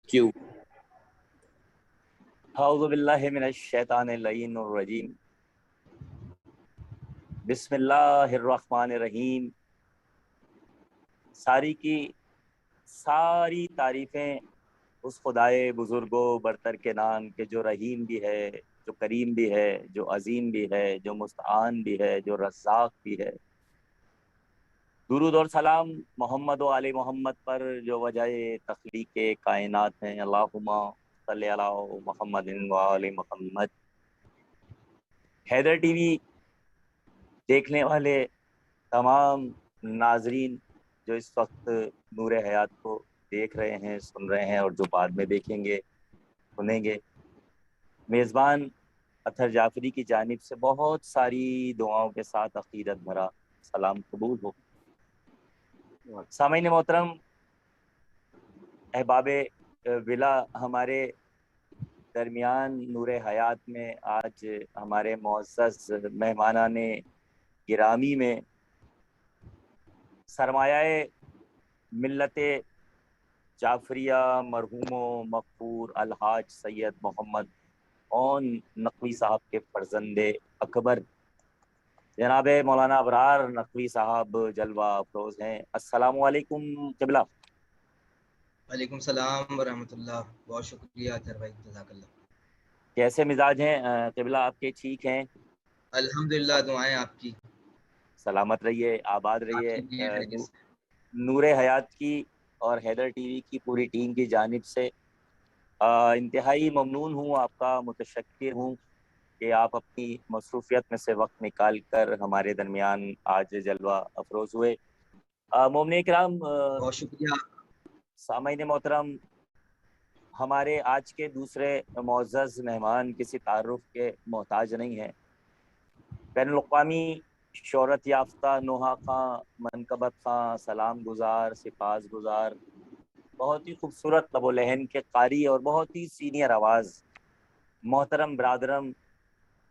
क्यों? औज़ु बिल्लाहि मिनश शैतानिर रजीम। बिस्मिल्लाहिर रहमानिर रहीम। सारी की सारी तारीफ़ें उस खुदाए बुजुर्गो बरतर के नाम के जो रहीम भी है, जो करीम भी है, जो अजीम भी है, जो मुस्तआन भी है, जो रज़्ज़ाक़ भी है। दुरूद और सलाम मोहम्मद व आले मोहम्मद पर जो वजह तख्लीक़ कायनात हैं। अल्लाहुम्मा सल्लि अला मुहम्मदिन व आले मुहम्मद। हैदर टीवी देखने वाले तमाम नाजरीन जो इस वक्त नूर हयात को देख रहे हैं, सुन रहे हैं और जो बाद में देखेंगे सुनेंगे, मेज़बान अतहर जाफरी की जानिब से बहुत सारी दुआओं के साथ अकीदत भरा सलाम कबूल हो। सामीन मोहतरम, अहबाब विला, हमारे दरमियान नूर हयात में आज हमारे मुअज़्ज़ज़ मेहमानाने गिरामी में सरमायाए मिल्लत जाफरिया मरहूमो मक़फूर अलहाज सैयद मोहम्मद ओन नकवी साहब के फर्जंदे अकबर जनाब मौलाना अबरार नकवी साहब जलवा अफरोज हैं। अस्सलामु अलैकुम क़िबला। वालेकुम सलाम व रहमतुल्लाह। बहुत शुक्रिया अतहर भाई, जज़ाकल्लाह। कैसे मिजाज हैं क़िबला आपके? ठीक हैं? अल्हम्दुलिल्लाह, दुआएं आपकी। सलामत रहिए, आबाद आप रहिए। ठीक हैं? खैरियत से? नूर हयात की और हैदर टीवी की पूरी टीम की जानिब से इंतहाई ममनून हूँ, आपका मुतशक्किर हूँ कि आप अपनी मसरूफियत में से वक्त निकाल कर हमारे दरमियान आज जलवा अफरोज हुए। मोमिन इकराम, बहुत शुक्रिया। सामईन मोहतरम, हमारे आज के दूसरे मुअज़्ज़ज़ मेहमान किसी तारुफ के मोहताज नहीं हैं। बैनुल-अक़वामी शोहरत याफ्ता नोहा खां, मनकबत खां, सलाम गुज़ार, सिपास गुज़ार, बहुत ही खूबसूरत लबो लहन के कारी और बहुत ही सीनियर आवाज़, मोहतरम ब्रादरम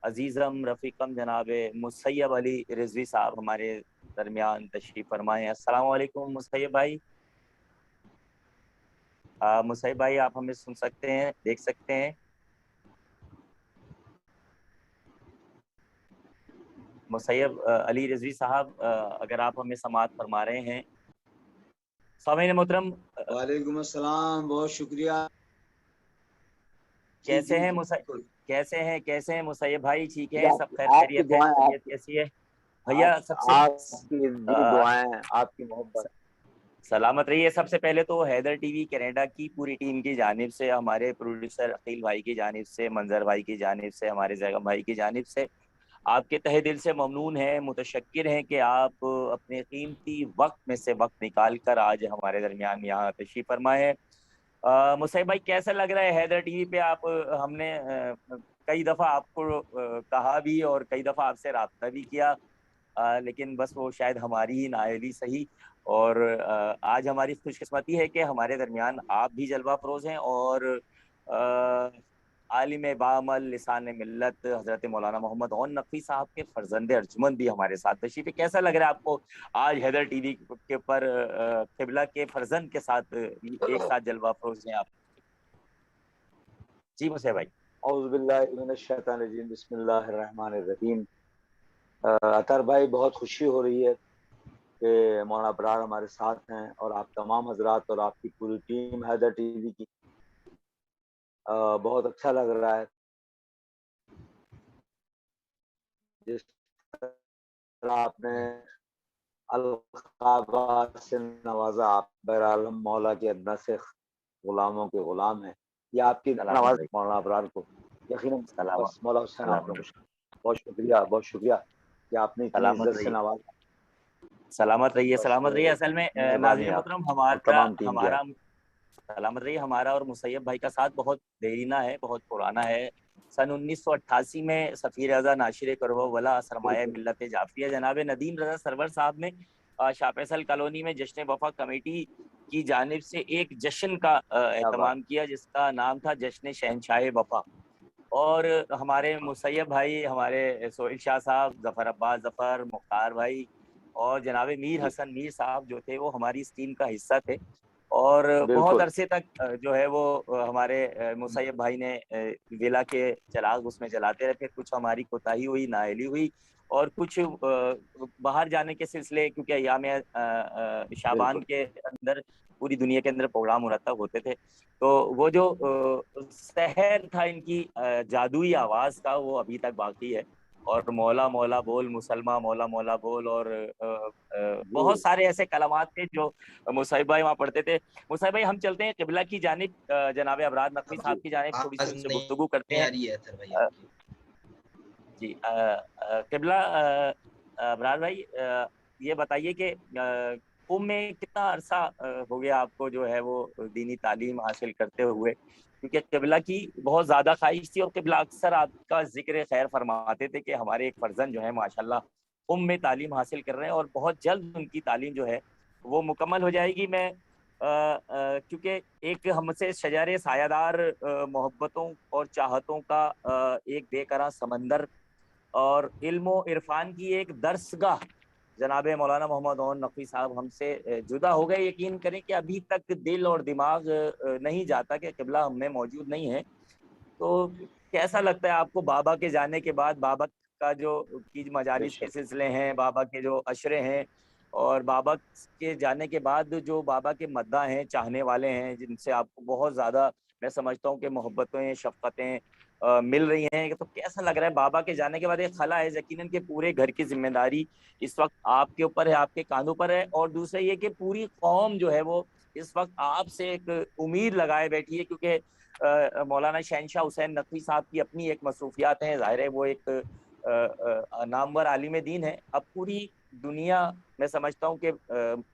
अजीज़म रफ़ीक़म जनाब मुसैयब अली रिज़वी साहब हमारे दरमियान तशरीफ़ फरमाए हैं। अस्सलामु अलैकुम मुसैयब भाई। मुसैयब भाई, आप हमें सुन सकते हैं, देख सकते हैं? मुसैयब अली रिज़वी साहब, अगर आप हमें समाअत फरमा रहे हैं। सामीन मोहतरम, वालेकुम अस्सलाम, बहुत शुक्रिया। जी कैसे जी हैं जी बिल्कुल। कैसे हैं मुसैयब भाई? ठीक हैं? सब खैर आपकी खैरियत है? दुआएं, तबीयत कैसी है भैया? सबसे आपकी जी अ, दुआएं, आपकी मोहब्बत। सलामत रहिए। सबसे पहले तो हैदर टीवी कनाडा की पूरी टीम की जानिब से, हमारे प्रोड्यूसर अकील भाई की जानिब से, मंजर भाई की जानिब से, हमारे जैगम भाई की जानिब से आपके तहे दिल से ममनून हैं, मुतशक्किर हैं कि आप अपने कीमती वक्त में से वक्त निकाल कर आज हमारे दरमियान यहाँ तशरीफ़ फरमाए हैं। मुसैब भाई, कैसा लग रहा है हैदर टीवी पे आप? हमने कई दफ़ा आपको कहा भी और कई दफ़ा आपसे रब्ता भी किया, लेकिन बस वो शायद हमारी ही नाअहली सही। और आज हमारी खुशकिस्मती है कि हमारे दरमियान आप भी जलवा फरोज हैं और आलिम बामल लिसान मिल्लत हज़रत मौलाना मोहम्मद ओन नकवी साहब के फर्जंदे अर्जुमंद भी हमारे साथ तशरीफ़ है। कैसा लग रहा है आपको आज हैदर टीवी के ऊपर क़िबला के फर्जंद के साथ एक साथ जलवा फरोज हैं आप? जी मुसैब भाई। औज़ु बिल्लाहि मिनश शैतानिर रजीम, बिस्मिल्लाहिर रहमानिर रहीम। अतर भाई, बहुत खुशी हो रही है कि मौलाना अबरार हमारे साथ हैं और आप तमाम हजरात और आपकी पूरी टीम हैदर टीवी की। बहुत अच्छा लग रहा है जिस तरह आपने अलक़ाबा से नवाजा। आप बहरहाल मौला के अदना से गुलामों के गुलाम हैं। ये आपकी सलामत नवाज़ भाई। मौलाना अबरार को यकीनन सलामत बस मौला हुसैन सलामत आपने भाई। मुझको बहुत शुक्रिया कि आपने इतनी सलामत इज़्ज़त से रहिए, नवाजा। सलामत रहिए, बस सलामत रहिए। असल में मेहरबानी नाज़रीन मोहतरम, आपकी और हमारा तमाम टीम की। हमारा सलामत रहिए, हमारा और मुसैयब भाई का साथ बहुत देरीना है, बहुत पुराना है। सन 1988 में सफ़ीर रज़ा नाशिर करवला सरमाया बिल्कुल। मिल्लत जाफ़रिया जनाब नदीम रज़ा सरवर साहब ने शाह फैसल कॉलोनी में जश्न वफ़ा कमेटी की जानिब से एक जश्न का क्या बात। एहतमाम किया जिसका नाम था जश्न शहनशाह वफ़ा। और हमारे मुसैयब भाई, हमारे सोहेल शाह साहब, ज़फ़र अब्बास ज़फ़र, मुख्तार भाई और जनाब मीर जी हसन मीर साहब जो थे वो हमारी इस टीम का हिस्सा थे। और बहुत बिल्कुल अरसे तक जो है वो हमारे मुसैयब भाई ने विला के चिराग उसमें जलाते रहे। फिर कुछ हमारी कोताही हुई, नाअहली हुई, और कुछ बाहर जाने के सिलसिले, क्योंकि अय्याम शाबान बिल्कुल। के अंदर पूरी दुनिया के अंदर प्रोग्राम मुरतब होते थे। तो वो जो सहर था इनकी जादुई आवाज का, वो अभी तक बाकी है। और मौला मौला बोल मुसलमान, मौला मौला बोल, और जी बहुत सारे ऐसे कलमात थे जो मुसाहिब भाई वहाँ पढ़ते थे। मुसाहिब भाई, हम चलते हैं किबला की जानिब, जनाब अबरार नकवी साहब जी, की जानिब, थोड़ी सी आवाज उनसे गुफ्तगू करते नहीं हैं। आ रही है अतर भाई अ, आपकी। जी, किबला अबरार भाई, ये बताइए कि कुम में कितना अरसा हो गया आपको जो है वो दीनी तालीम हासिल करते हुए? क्योंकि किबला की बहुत ज़्यादा ख्वाहिश थी, और किबला अक्सर आपका जिक्र खैर फरमाते थे कि हमारे एक फर्जंद जो है माशाल्लाह कुम में तालीम हासिल कर रहे हैं, और बहुत जल्द उनकी तालीम जो है वो मुकम्मल हो जाएगी। मैं क्योंकि एक हमसे शजारे सायादार मोहब्बतों और चाहतों का एक बेकरार समंदर, और इल्म इरफान की एक दरसगाह जनाब मौलाना मोहम्मद ओन नकवी साहब हमसे जुदा हो गए। यकीन करें कि अभी तक दिल और दिमाग नहीं जाता कि किबला हम में मौजूद नहीं है। तो कैसा लगता है आपको बाबा के जाने के बाद? बाबा का जो की मजालिस के बेशक। सिलसिले हैं, बाबा के जो अशरे हैं, और बाबा के जाने के बाद जो बाबा के मद्दा हैं, चाहने वाले हैं, जिनसे आपको बहुत ज़्यादा मैं समझता हूँ कि मोहब्बतें, शफ़क़तें मिल रही हैं, तो कैसा लग रहा है बाबा के जाने के बाद? एक खला है यकीनन कि पूरे घर की जिम्मेदारी इस वक्त आपके ऊपर है, आपके कांधों पर है, और दूसरा ये कि पूरी कौम जो है वो इस वक्त आपसे एक उम्मीद लगाए बैठी है, क्योंकि मौलाना शहनशाह हुसैन नकवी साहब की अपनी एक मसरूफियात हैं, ज़ाहिर है वो एक नामवर आलिम दीन है। अब पूरी दुनिया, मैं समझता हूँ कि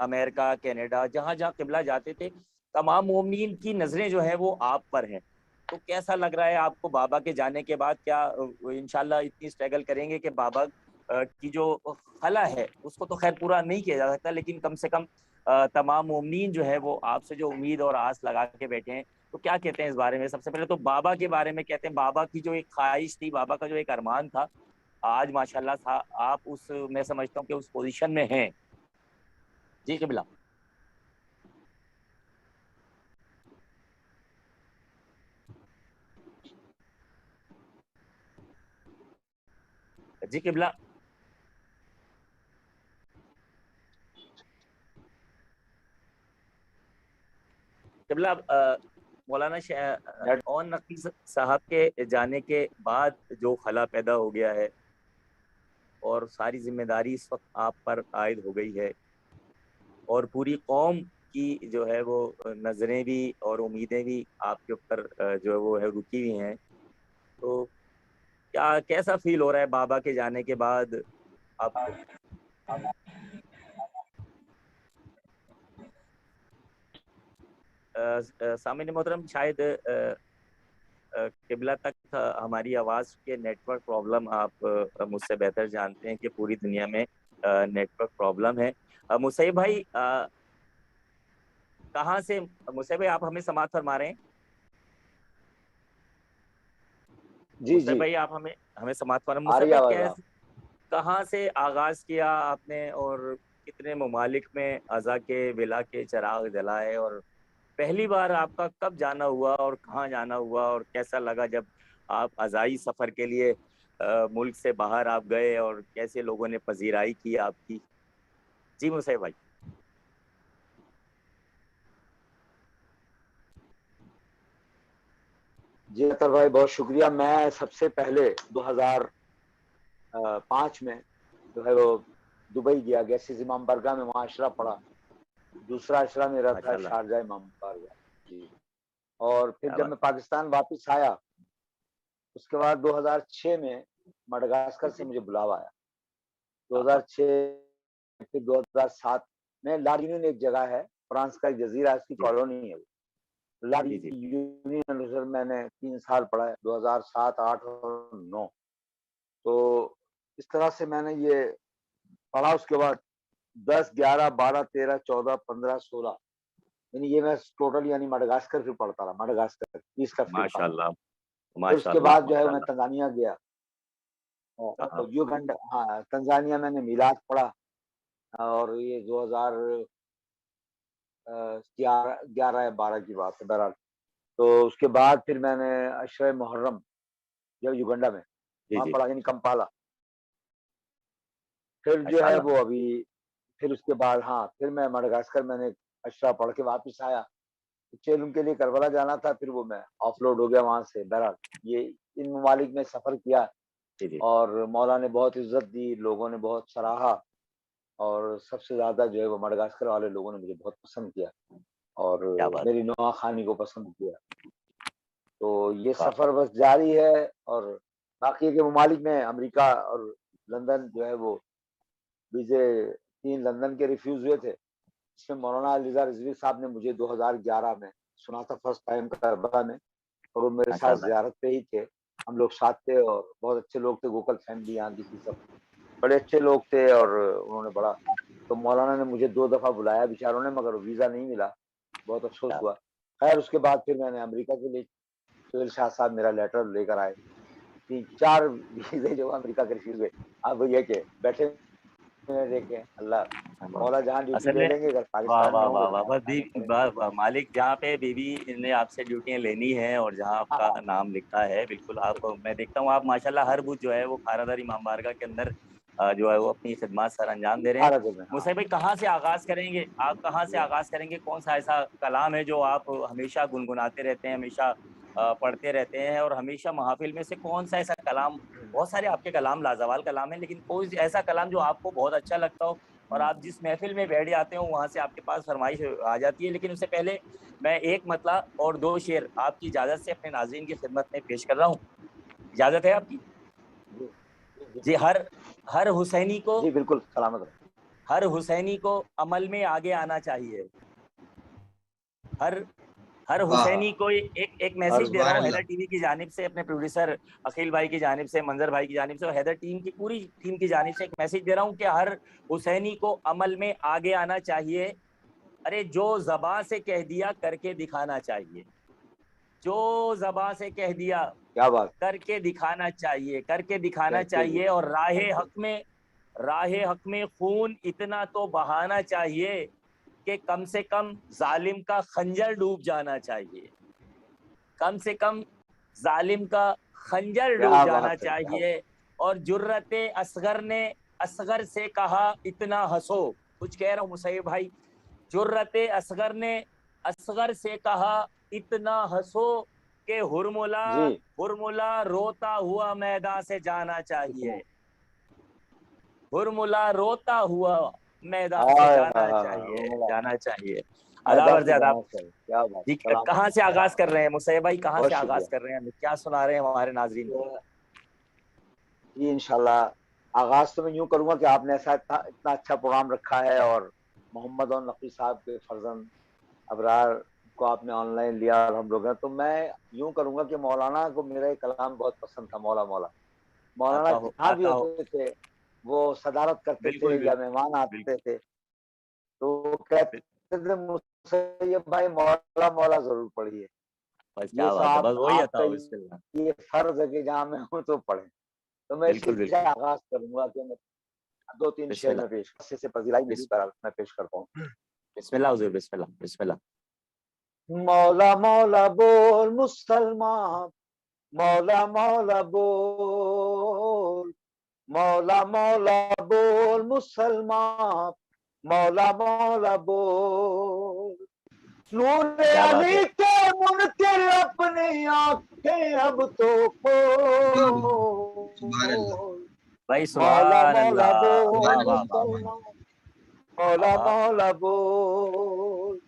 अमेरिका, कनाडा, जहाँ जहाँ किबला जाते थे, तमाम मोमिन की नज़रें जो है वो आप पर हैं। तो कैसा लग रहा है आपको बाबा के जाने के बाद? क्या इंशाल्लाह इतनी स्ट्रगल करेंगे कि बाबा की जो खला है उसको तो खैर पूरा नहीं किया जा सकता, लेकिन कम से कम तमाम मोमिन जो है वो आपसे जो उम्मीद और आस लगा के बैठे हैं, तो क्या कहते हैं इस बारे में? सबसे पहले तो बाबा के बारे में कहते हैं, बाबा की जो एक ख्वाहिश थी, बाबा का जो एक अरमान था, आज माशाल्लाह आप उस, मैं समझता हूँ कि उस पोजीशन में हैं। जी किबला। जी किबला। किबला, मौलाना नेट। और नकवी साहब के जाने के बाद जो खला पैदा हो गया है, और सारी जिम्मेदारी इस वक्त आप पर आयद हो गई है, और पूरी कौम की जो है वो नज़रें भी और उम्मीदें भी आपके ऊपर जो है वो है रुकी हुई हैं। तो क्या, कैसा फील हो रहा है बाबा के जाने के बाद आपको? सामने मोहतरम, शायद किबला तक हमारी आवाज़ के नेटवर्क प्रॉब्लम, आप मुझसे बेहतर जानते हैं कि पूरी दुनिया में नेटवर्क प्रॉब्लम है। मुसैब भाई, कहाँ से? मुसैब भाई, आप हमें समाअत फरमा रहे हैं? जी मुसैब जी, भाई, आप हमें हमें समाअत फरमा, आ मुसैब रही भाई आवाज आप। कैसे, कहाँ से आगाज किया आपने, और कितने ममालिक में अज़ा के विला के चिराग जलाए, और पहली बार आपका कब जाना हुआ और कहाँ जाना हुआ, और कैसा लगा जब आप अज़ाई सफ़र के लिए मुल्क से बाहर आप गए, और कैसे लोगों ने पजीराई की आपकी? जी मुसैब भाई। जी अतर भाई, बहुत शुक्रिया। मैं सबसे पहले 2005 में जो है वो दुबई गया, गैसिस इमाम बरगाह में वहाँ अशरा पढ़ा। दूसरा अशरा मेरा था माशाल्लाह। शारजा इमाम बारगाह। जी। और फिर क्या जब बात। मैं पाकिस्तान वापस आया, उसके बाद 2006 में मडगास्कर से जी। मुझे बुलावा आया। हाँ। 2006 फिर 2007 में ला यूनियन एक जगह है, फ्रांस का एक जजीरा है, उसकी जी कॉलोनी है वो। ला जी। जी यूनियन सर मैंने 3 साल पढ़ा है, 2007, 8 और 9। तो इस तरह से मैंने ये पढ़ा। उसके बाद 10, 11, 12, 13, 14, 15, 16, यानी ये मैं टोटल यानी मडगास्कर फिर पढ़ता रहा, मडगास्कर 30 का फिर था। माशाल्लाह। फिर उसके माशाल्लाह बाद जो है मैं माशाल्लाह। तंजानिया गया। हाँ। युगंड, हाँ, तंजानिया मैंने मिलाद पढ़ा। और ये 2000 11 या 12 की बात है बहरहाल। तो उसके बाद फिर मैंने अशरे मुहर्रम जो युगंडा में जी वहाँ जी। पढ़ा, यानी कंपाला। फिर जो है माशाल्लाह। वो अभी, फिर उसके बाद हाँ, फिर मैं मडगास्कर मैंने अशरा पढ़ के वापस आया। तो चेलुम के लिए करबला जाना था, फिर वो मैं ऑफलोड हो गया वहाँ से। बहरहाल ये इन ममालिक में सफ़र किया जी जी। और मौला ने बहुत इज़्ज़त दी, लोगों ने बहुत सराहा और सबसे ज़्यादा जो है वो मडगास्कर वाले लोगों ने मुझे बहुत पसंद किया और क्या बात मेरी है। नवाखानी को पसंद किया। तो ये वाह। सफ़र बस जारी है और बाकी के ममालिक में अमेरिका और लंदन जो है वो वीज़े 3 लंदन के रिफ्यूज़ हुए थे। इसमें मौलाना रिज़ा रिज़वी साहब ने मुझे 2011 में सुना था फर्स्ट टाइम करबला में, और वो मेरे साथ माशाल्लाह। ज़ियारत पे ही थे। हम लोग साथ थे और बहुत अच्छे लोग थे, गोकल फैमिली यहाँ की थी सब। बड़े अच्छे लोग थे और उन्होंने बड़ा, तो मौलाना ने मुझे 2 दफ़ा बुलाया बेचारों ने, मगर वीज़ा नहीं मिला, बहुत अफ़सोस क्या हुआ। ख़ैर उसके बाद फिर मैंने अमेरिका के लिए, सुहेल शाह साहब मेरा लेटर लेकर आए। 3-4 वीज़े जो अमेरिका के रिफ्यूज़ हुए। अब ये कि बैठे हुए देखें, अल्लाह वाह। मौला जहाँ ड्यूटी असल ले में लेंगे, अगर वाह पाकिस्तान में वाह होंगे वाह तो वाह वाह पाकिस्तान में करेंगे। वाह वाह, मालिक जहाँ पे बीवी ने आपसे ड्यूटियां लेनी है और जहाँ हाँ, आपका हाँ, नाम लिखा है, बिल्कुल आप, मैं देखता हूँ आप माशाल्लाह हर बुध जो है वो खारादार इमाम बारगाह के अंदर जो है वो अपनी खिदमत सर अंजाम दे रहे हैं। भारत में, हाँ। मुसैब भाई कहाँ से आगाज करेंगे, आप कहाँ से आगाज करेंगे, कौन सा ऐसा कलाम है जो आप हमेशा गुनगुनाते रहते हैं, हमेशा पढ़ते रहते हैं, और हमेशा महफिल में से कौन सा ऐसा कलाम, बहुत सारे आपके कलाम लाजवाल कलाम है, लेकिन कोई ऐसा कलाम जो आपको बहुत अच्छा लगता हो और आप जिस महफिल में बैठ जाते हो वहां से आपके पास फरमाइश आ जाती है। लेकिन उससे पहले मैं एक मतला और 2 शेर आपकी इजाजत से अपने नाज़रीन की खिदमत में पेश कर रहा हूँ। इजाजत है आपकी? जी, जी, जी, जी। हर हर हुसैनी को, जी, बिल्कुल सलामत रहो। हर हुसैनी को अमल में आगे आना चाहिए। हर हर वाह हुसैनी को एक और मैसेज दे रहा सुभान हूँ अल्लाह। हैदर टीवी की जानिब से, अपने प्रोड्यूसर अखिल भाई की जानिब से, मंजर भाई की जानिब से और हैदर टीम की पूरी टीम की जानिब से एक मैसेज दे रहा हूँ कि हर हुसैनी को अमल में आगे आना चाहिए। अरे जो ज़बां से कह दिया करके दिखाना चाहिए, जो ज़बां से कह दिया क्या बात! करके दिखाना चाहिए, करके दिखाना करके चाहिए। और दिखाना चाहिए। राह हक में खून इतना तो बहाना चाहिए कि कम से कम जालिम का खंजर डूब जाना चाहिए, कम से कम जालिम का खंजर डूब क्या जाना बात है! क्या चाहिए। और जुर्रते असगर ने असगर से कहा इतना हंसो, कुछ कह रहा हूँ मुसैब भाई, जुर्रते असगर ने असगर से कहा इतना हंसो कि हुरमुला जी, हुरमुला रोता हुआ मैदान से जाना इतना चाहिए, हुरमुला रोता हुआ मैदान से हाय, जाना हाय, हाय! चाहिए, वो वाला जाना चाहिए। अदाब मैदान अर्ज़ से अदाब। जाना चाहिए। क्या बात! जी, सलामत कहाँ रहो, से आगाज सलामत कर रहो। रहे हैं मुसैब भाई, कहाँ बहुत से आगाज शुक्रिया। कर रहे हैं, क्या सुना रहे हैं हमारे नाजरीन को? जी, इंशाल्लाह आगाज़ तो मैं यूँ करूँगा कि आपने ऐसा इतना अच्छा प्रोग्राम रखा है और मोहम्मद और नक़वी साहब के फर्जंद अबरार को आपने ऑनलाइन लिया और हम लोग हैं, तो मैं यूँ करूँगा कि मौलाना को मेरा एक कलाम बहुत पसंद था, मौला मौला। मौलाना आता हो, जहाँ भी आता हो। होते थे, वो सदारत करते थे बिल्कुल या मेहमान बिल्कुल आते थे, तो वो कहते थे मुसैयब भाई मौला मौला ज़रूर पढ़िए। बस ये क्या सब बात है, बस वही आता आपका हो, बिस्मिल्लाह। ये फ़र्ज़ है कि जहाँ मैं हूँ तो पढ़ें। तो मैं इसी बिल्कुल से बिल्कुल। आगाज़ करूँगा कि मैं 2-3 शेर बिस्मिल्लाह। में पेश से फ़ज़ीलाई मिली बिस, बहरहाल मैं पेश करता हूँ। बिस्मिल्लाह हुजूर, बिस्मिल्लाह बिस्मिल्लाह। मौला मौला बोल मुसलमान, मौला मौला बोल, मौला मौला बोल मुसलमान, मौला मौला बोल। नूर क्या बात है अली के मुनकिर अपनी आंखें अब तो सुभान अल्लाह। खोल। भाई, मौला सुभान मौला अल्लाह। बोल वाह सुभान वाह अल्लाह। वाह वाह। मुसलमान, हाँ मौला हाँ। मौला बोल।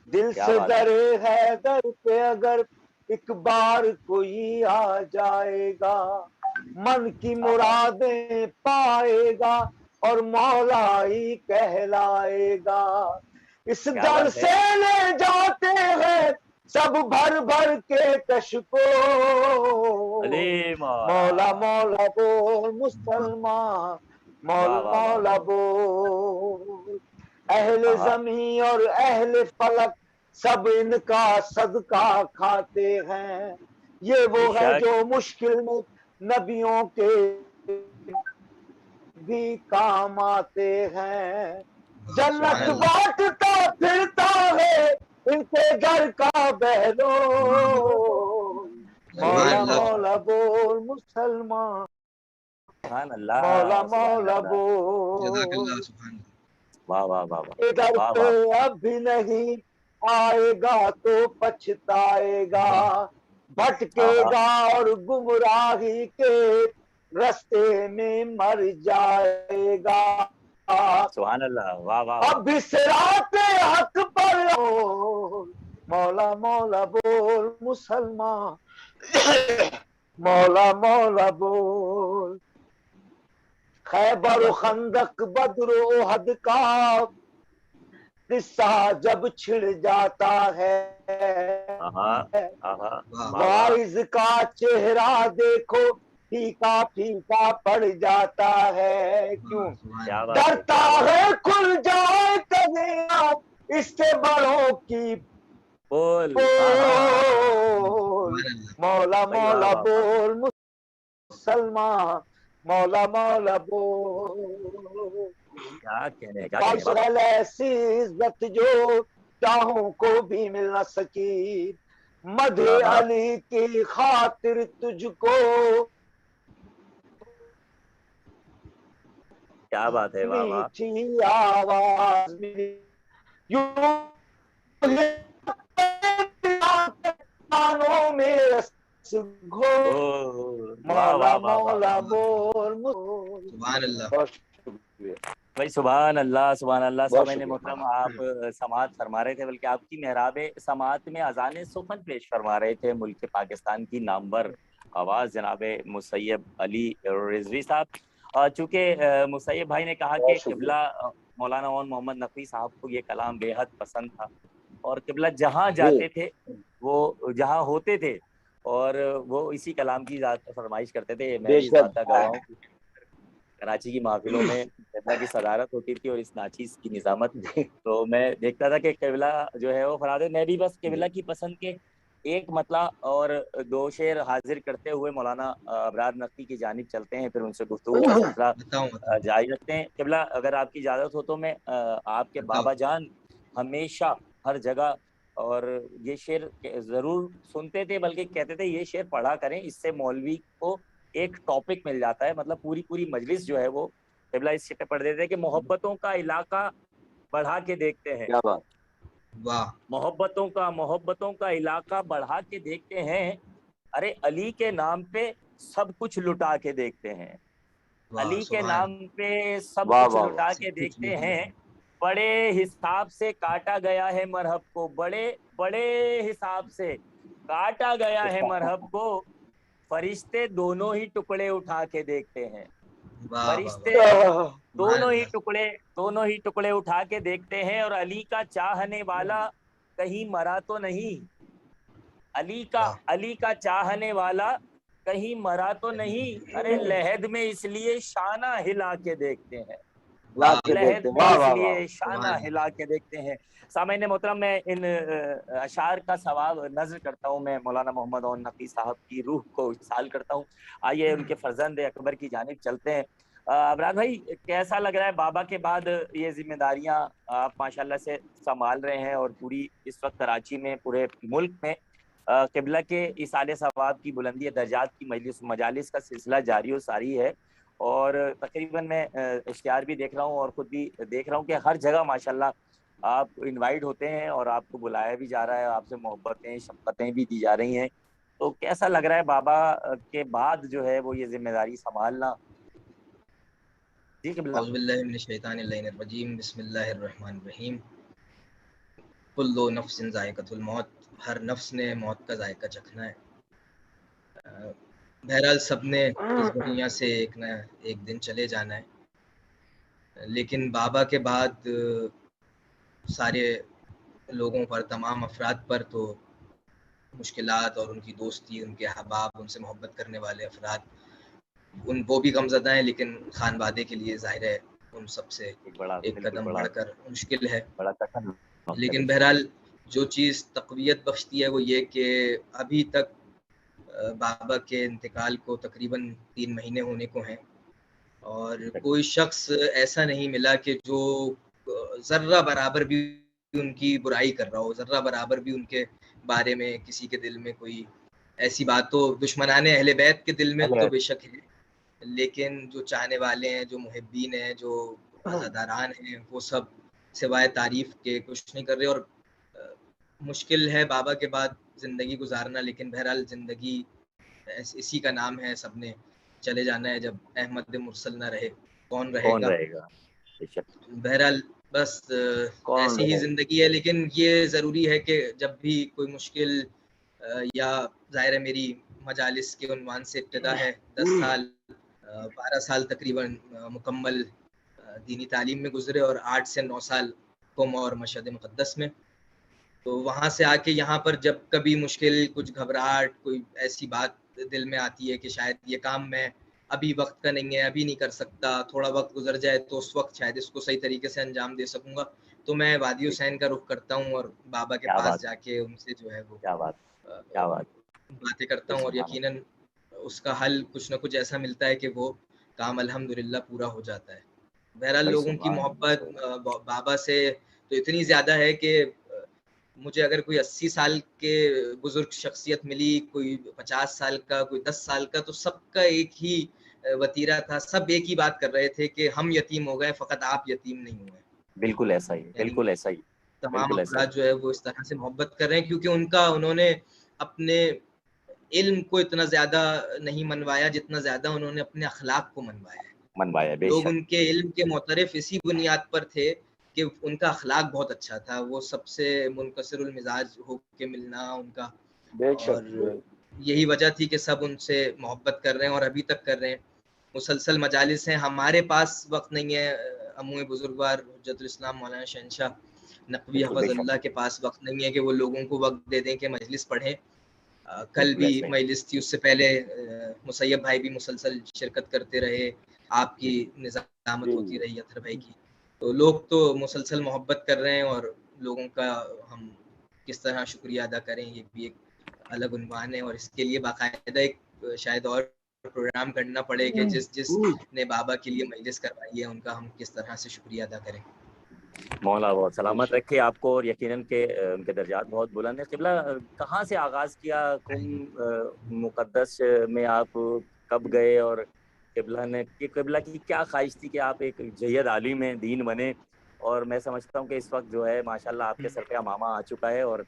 दिल क्या से बात है। दरे है दर पे अगर एक बार कोई आ जाएगा, मन की हाँ हाँ। मुरादें पाएगा और मौला ही कहलाएगा। इस क्या दर बात है। से ले जाते हैं सब भर भर के कश अरे को। मौला। मौला मौला बोल मुसलमान, वाह मौला वाह वाह मौला वाह। बोल। अहले हाँ हाँ। जमी और अहले फलक सब इनका सदका खाते हैं। ये वो है बेशक। जो मुश्किल में नबियों के भी काम आते हैं। जन्नत बांटता फिरता है इनके घर का बहनों। मौला मौला बोल मुसलमान, मौला मौला बोल। वाह वाह वाह वाह इधर वाह पे वाह। अब भी नहीं आएगा तो पछताएगा, भटकेगा और गुमराही के रास्ते में मर जाएगा। सुभान अल्लाह, वाह वाह वाह। अब भी सिराते हक पर मौला मौला बोल मुसलमान, मौला मौला बोल। खैबर खंदक बद्र ओहद का किस्सा जब छिड़ जाता है, वाइज का चेहरा देखो फीका फीका पड़ जाता है। क्यों डरता है खुल जाए कभी इससे बड़ों की बोल। मौला मौला बोल मुसलमान, मौला मौला बोल। क्या कहने ऐसी इज्जत जो चाहों को भी मिल न सकी, मधे अली की खातिर तुझको। क्या बात है, वाह वाह। मीठी आवाज मिली कानों में रस घोल, मौला मौला बोल। भाई सुभान अल्लाह सुभान अल्लाह। सामईन मोहतरम, आप समाअत फरमा रहे थे, बल्कि आपकी मेहराब समाअत में अज़ान सुखन पेश फरमा रहे थे मुल्क पाकिस्तान की नामवर आवाज़ जनाब मुसैयब अली रिजवी साहब। चूँकि मुसैयब भाई ने कहा कि किबला मौलाना मोहम्मद नकवी साहब को ये कलाम बेहद पसंद था, और किबला जहाँ जाते थे वो जहाँ होते थे और वो इसी कलाम की फरमाइश करते थे। मैं भी इस बात का गवाह हूँ, कराची की महफिलों में किबला की सदारत होती थी और इस नाचीज की निजामत तो मैं देखता था कि किबला जो है वो फरादे। मैं भी बस किबला की पसंद के एक मतला और दो शेर हाजिर करते हुए मौलाना अबरार नकवी की जानिब चलते हैं, फिर उनसे गुफ्तगू का सिलसिला जारी रखते हैं। किबला अगर आपकी इजाज़त हो तो मैं आपके बाबा जान हमेशा हर जगह और ये शेर ज़रूर सुनते थे, बल्कि कहते थे ये शेर पढ़ा करें, इससे मौलवी को एक टॉपिक मिल जाता है। मतलब पूरी मजलिस जो है वो किबला इस शेर पढ़ देते हैं कि मोहब्बतों का इलाका बढ़ा के देखते हैं। क्या बात, वाह। मोहब्बतों का इलाका बढ़ा के देखते हैं, अरे अली के नाम पे सब कुछ लुटा के देखते हैं। अली के नाम पे सब कुछ लुटा के देखते हैं। बड़े हिसाब से काटा गया है मरहब को, बड़े हिसाब से काटा गया है मरहब को, फरिश्ते दोनों ही टुकड़े उठा के देखते हैं। फरिश्ते दोनों ही टुकड़े उठा के देखते हैं। और अली का चाहने वाला कहीं मरा तो नहीं, अली का चाहने वाला कहीं मरा तो नहीं, अरे लहद में इसलिए शाना हिला के देखते हैं, लहद में इसलिए शाना हिला के देखते हैं। सामईन मोहतरम, मैं इन अशार का सवाब नज़र करता हूँ, मैं मौलाना मोहम्मद नकवी साहब की रूह को इसाल करता हूँ। आइए उनके फर्जंद अकबर की जानिब चलते हैं। अबरार भाई, कैसा लग रहा है बाबा के बाद ये जिम्मेदारियां आप माशाल्लाह से संभाल रहे हैं, और पूरी इस वक्त कराची में पूरे मुल्क में किबला के इसाले सवाब की बुलंदी दर्जात की मजालिस का सिलसिला जारी और सारी है। और तकरीबन मैं इश्तिहार भी देख रहा हूँ और ख़ुद भी देख रहा हूँ कि हर जगह माशाल्लाह आप इनवाइट होते हैं और आपको बुलाया भी जा रहा है, आपसे मोहब्बतें शफ़क़तें भी दी जा रही हैं। तो कैसा लग रहा है बाबा के बाद जो है वो ये जिम्मेदारी संभालना? जी किबला। औज़ुबिल्लाहिमिनश्शैतानिर्रजीम, बिस्मिल्लाहिर्रहमानिर्रहीम। कुल्लु नफ्सिन ज़ाइक़तुल मौत, हर नफ्स ने मौत का जायका चखना है। बहरहाल सबने इस दुनिया से एक न एक दिन चले जाना है, लेकिन बाबा के बाद सारे लोगों पर, तमाम अफराद पर तो मुश्किलात और उनकी दोस्ती, उनके अहबाब, उनसे मोहब्बत करने वाले अफराद, वो भी गमज़दा हैं, लेकिन खानवादे के लिए ज़ाहिर है उन सबसे एक कदम बढ़कर मुश्किल है। लेकिन बहरहाल जो चीज़ तक़वियत बख्शती है वो ये कि अभी तक बाबा के इंतकाल को तकरीबन 3 महीने होने को हैं, और कोई शख्स ऐसा नहीं मिला कि जो जर्रा बराबर भी उनकी बुराई कर रहा हो, जर्रा बराबर भी उनके बारे में किसी के दिल में कोई ऐसी बात तो दुश्मनाने अहले बैत के दिल में तो बेशक है, लेकिन जो चाहने वाले हैं, जो मुहिब्बीन हैं, जो अज़ादारान हैं, वो सब सिवाय तारीफ के कुछ नहीं कर रहे। और मुश्किल है बाबा के बाद ज़िंदगी गुजारना, लेकिन बहरहाल ज़िंदगी इसी का नाम है, सबने चले जाना है। जब अहमद मुरसल ना रहे कौन रहेगा? बहरहाल बस ऐसी ही ज़िंदगी है। लेकिन ये ज़रूरी है कि जब भी कोई मुश्किल या ज़ाहिर है मेरी मजालिस के उन्वान से इब्तिदा है, 10 साल 12 साल तकरीबन मुकम्मल दीनी तालीम में गुजरे और 8 से 9 साल कुम और मशहद मुक़द्दस में। तो वहाँ से आके यहाँ पर जब कभी मुश्किल, कुछ घबराहट, कोई ऐसी बात दिल में आती है कि शायद ये काम मैं अभी वक्त का नहीं है, अभी नहीं कर सकता, थोड़ा वक्त गुजर जाए तो उस वक्त शायद इसको सही तरीके से अंजाम दे सकूंगा, तो मैं वादी हुसैन का रुख करता हूँ और बाबा के पास जाके उनसे जो है वो बातें करता हूँ, और यकीनन उसका हल कुछ ना कुछ ऐसा मिलता है कि वो काम अल्हम्दुलिल्लाह पूरा हो जाता है। बहरहाल लोगों की मोहब्बत बाबा से तो इतनी ज़्यादा है कि मुझे अगर कोई 80 साल के बुजुर्ग शख्सियत मिली, कोई 50 साल का, कोई 10 साल का, तो सबका एक ही वतीरा था, सब एक ही बात कर रहे थे कि हम यतीम हो गए, फ़कत आप यतीम नहीं हुए। बिल्कुल ऐसा ही, बिल्कुल ऐसा ही। तमाम अफराद जो है वो इस तरह से मोहब्बत कर रहे हैं क्योंकि उन्होंने अपने इल्म को इतना ज़्यादा नहीं मनवाया जितना ज़्यादा उन्होंने अपने अखलाक को मनवाया। लोग उनके इल्म के मोतरफ इसी बुनियाद पर थे कि उनका अखलाक बहुत अच्छा था, वो सबसे मुनकसिरुल मिजाज होके मिलना उनका, और यही वजह थी कि सब उनसे मोहब्बत कर रहे हैं और अभी तक कर रहे हैं। मुसलसल मजालिस हैं, हमारे पास वक्त नहीं है, अमूए बुजुर्गवार हुज्जतुल इस्लाम मौलाना शहनशाह नकवी हफ़ज़ल्लाह के पास वक्त नहीं है कि वो लोगों को वक्त दे दें कि मजलिस पढ़ें। कल भी मजलिस थी, उससे पहले मुसैयब भाई भी मुसलसल शिरकत करते रहे, आपकी निज़ामत होती रही अतर भाई की, तो लोग तो मुसलसल मोहब्बत कर रहे हैं और लोगों का हम किस तरह शुक्रिया अदा करें ये भी एक अलग उन्वान है, और इसके लिए बाकायदा एक शायद और प्रोग्राम करना पड़े कि जिस ने बाबा के लिए मजलिस करवाई है उनका हम किस तरह से शुक्रिया अदा करें। मौला बहुत सलामत रखे आपको, और यकीनन के उनके दर्जात बहुत बुलंद है। क़िबला कहाँ से आगाज़ किया कुम मुक़द्दस में, आप कब गए, और क़िबला की क्या ख्वाहिश थी कि आप एक जय्यद आलिम दीन बने? और मैं समझता हूँ कि इस वक्त जो है माशाल्लाह आपके सर पे अमामा आ चुका है, और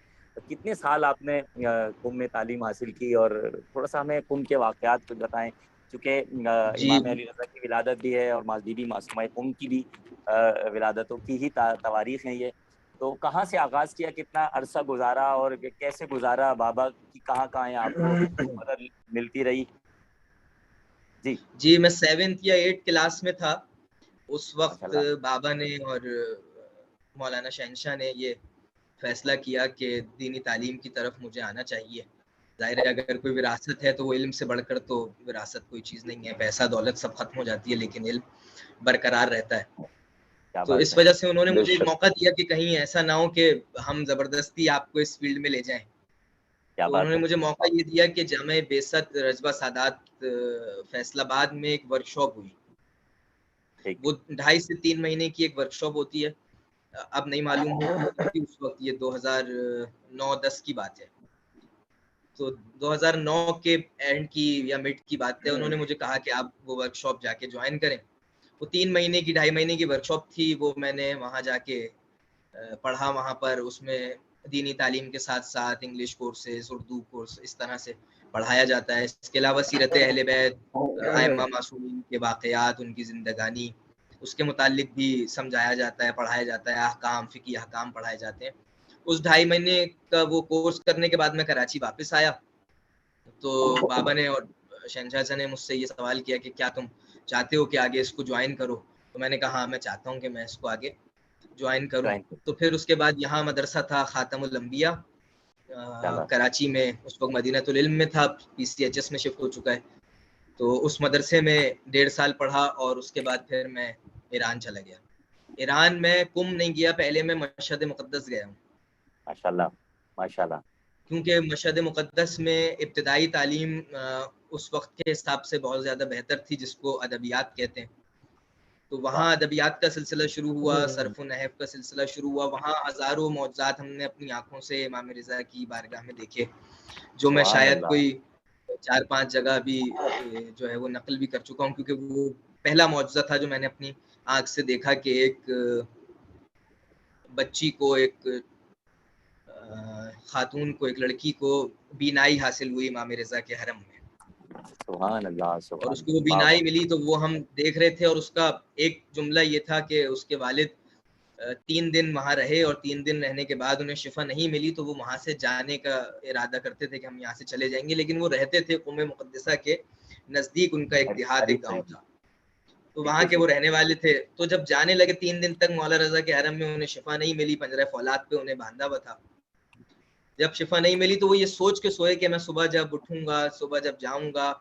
कितने साल आपने कुम में तालीम हासिल की, और थोड़ा सा हमें कुम के वाक़यात कुछ बताएं, चूँकि इमाम अली रज़ा की विलादत भी है और बीबी मासूमा कुम की भी विलादतों की ही तवारीख़ हैं ये, तो कहाँ से आगाज़ किया, कितना अरसा गुजारा और कैसे गुजारा, बाबा की कहाँ है आपको मदद मिलती रही? जी मैं 7th या 8th क्लास में था, उस वक्त बाबा ने और मौलाना शहनशाह ने ये फैसला किया कि दीनी तालीम की तरफ मुझे आना चाहिए। ज़ाहिर है अगर कोई विरासत है तो वो इल्म से बढ़कर तो विरासत कोई चीज़ नहीं है, पैसा दौलत सब खत्म हो जाती है लेकिन इल्म बरकरार रहता है। तो इस वजह से उन्होंने मुझे एक मौका दिया कि कहीं ऐसा ना हो कि हम ज़बरदस्ती आपको इस फील्ड में ले जाएं। तो उन्होंने मुझे मौका ये दिया कि जामे बेसत रजवा सादात फैसलाबाद में एक वर्कशॉप हुई, वो 2.5 से 3 महीने की एक वर्कशॉप होती है, अब नहीं मालूम हो उस वक्त ये 2009-10 की बात है, तो 2009 के एंड की या मिड की बात है। उन्होंने मुझे कहा कि आप वो वर्कशॉप जाके ज्वाइन करें। वो 3 महीने की 2.5 महीने की वर्कशॉप थी, वो मैंने वहाँ जाके पढ़ा। वहाँ पर उसमें दीनी तालीम के साथ साथ इंग्लिश कोर्सेज, उर्दू कोर्स इस तरह से पढ़ाया जाता है। इसके अलावा सीरत अहले बैत, आइम्मा मासूमीन के वाक़यात, उनकी ज़िंदगानी, उसके मुतालिक भी समझाया जाता है, पढ़ाया जाता है, अहकाम, फ़िक़ही अहकाम पढ़ाए जाते हैं। उस 2.5 महीने का वो कोर्स करने के बाद मैं कराची वापस आया, तो बाबा ने और शहनशाह साहब ने मुझसे ये सवाल किया कि क्या तुम चाहते हो कि आगे इसको ज्वाइन करो? तो मैंने कहा हाँ, मैं चाहता हूँ कि मैं इसको आगे ज्वाइन करूँ। तो फिर उसके बाद यहाँ मदरसा था खातमुल अंबिया कराची में, उस वक्त मदीनतुल इल्म में था, PCHS में शिफ्ट हो चुका है। तो उस मदरसे में 1.5 साल पढ़ा और उसके बाद फिर मैं ईरान चला गया। ईरान में कुम नहीं गया, पहले मैं मशहद मुक़द्दस गया हूँ। माशाल्लाह, माशाल्लाह। क्योंकि मशहद मुक़द्दस में इब्तिदाई तालीम उस वक्त के हिसाब से बहुत ज़्यादा बेहतर थी, जिसको अदबियात कहते हैं। तो वहाँ अदबियात का सिलसिला शुरू हुआ, सरफ़ नहव का सिलसिला शुरू हुआ। वहाँ हज़ारों मौज़ात हमने अपनी आँखों से इमाम रिज़ा की बारगाह में देखे, जो मैं शायद कोई 4-5 जगह भी जो है वो नक़ल भी कर चुका हूँ, क्योंकि वो पहला मौजज़ा था जो मैंने अपनी आँख से देखा कि एक बच्ची को, एक खातून को, एक लड़की को बीनाई हासिल हुई इमाम रिज़ा के हरम में। सुभान अल्लाह, और उसको वो बीनाई मिली, तो वो हम देख रहे थे, और उसका एक जुमला ये था कि उसके वालिद 3 दिन वहाँ रहे, और 3 दिन रहने के बाद उन्हें शिफा नहीं मिली, तो वो वहाँ से जाने का इरादा करते थे कि हम यहाँ से चले जाएंगे, लेकिन वो रहते थे कुम मुक़द्दसा के नज़दीक, उनका एक देहात, एक गाँव था, तो वहाँ के वो रहने वाले थे। तो जब जाने लगे 3 दिन तक मौला रज़ा के हरम में, उन्हें शिफा नहीं मिली, पंजरे फौलाद पे उन्हें बांधा हुआ था। जब शिफा नहीं मिली तो वो ये सोच के सोए कि मैं सुबह जब उठूंगा, सुबह जब जाऊंगा,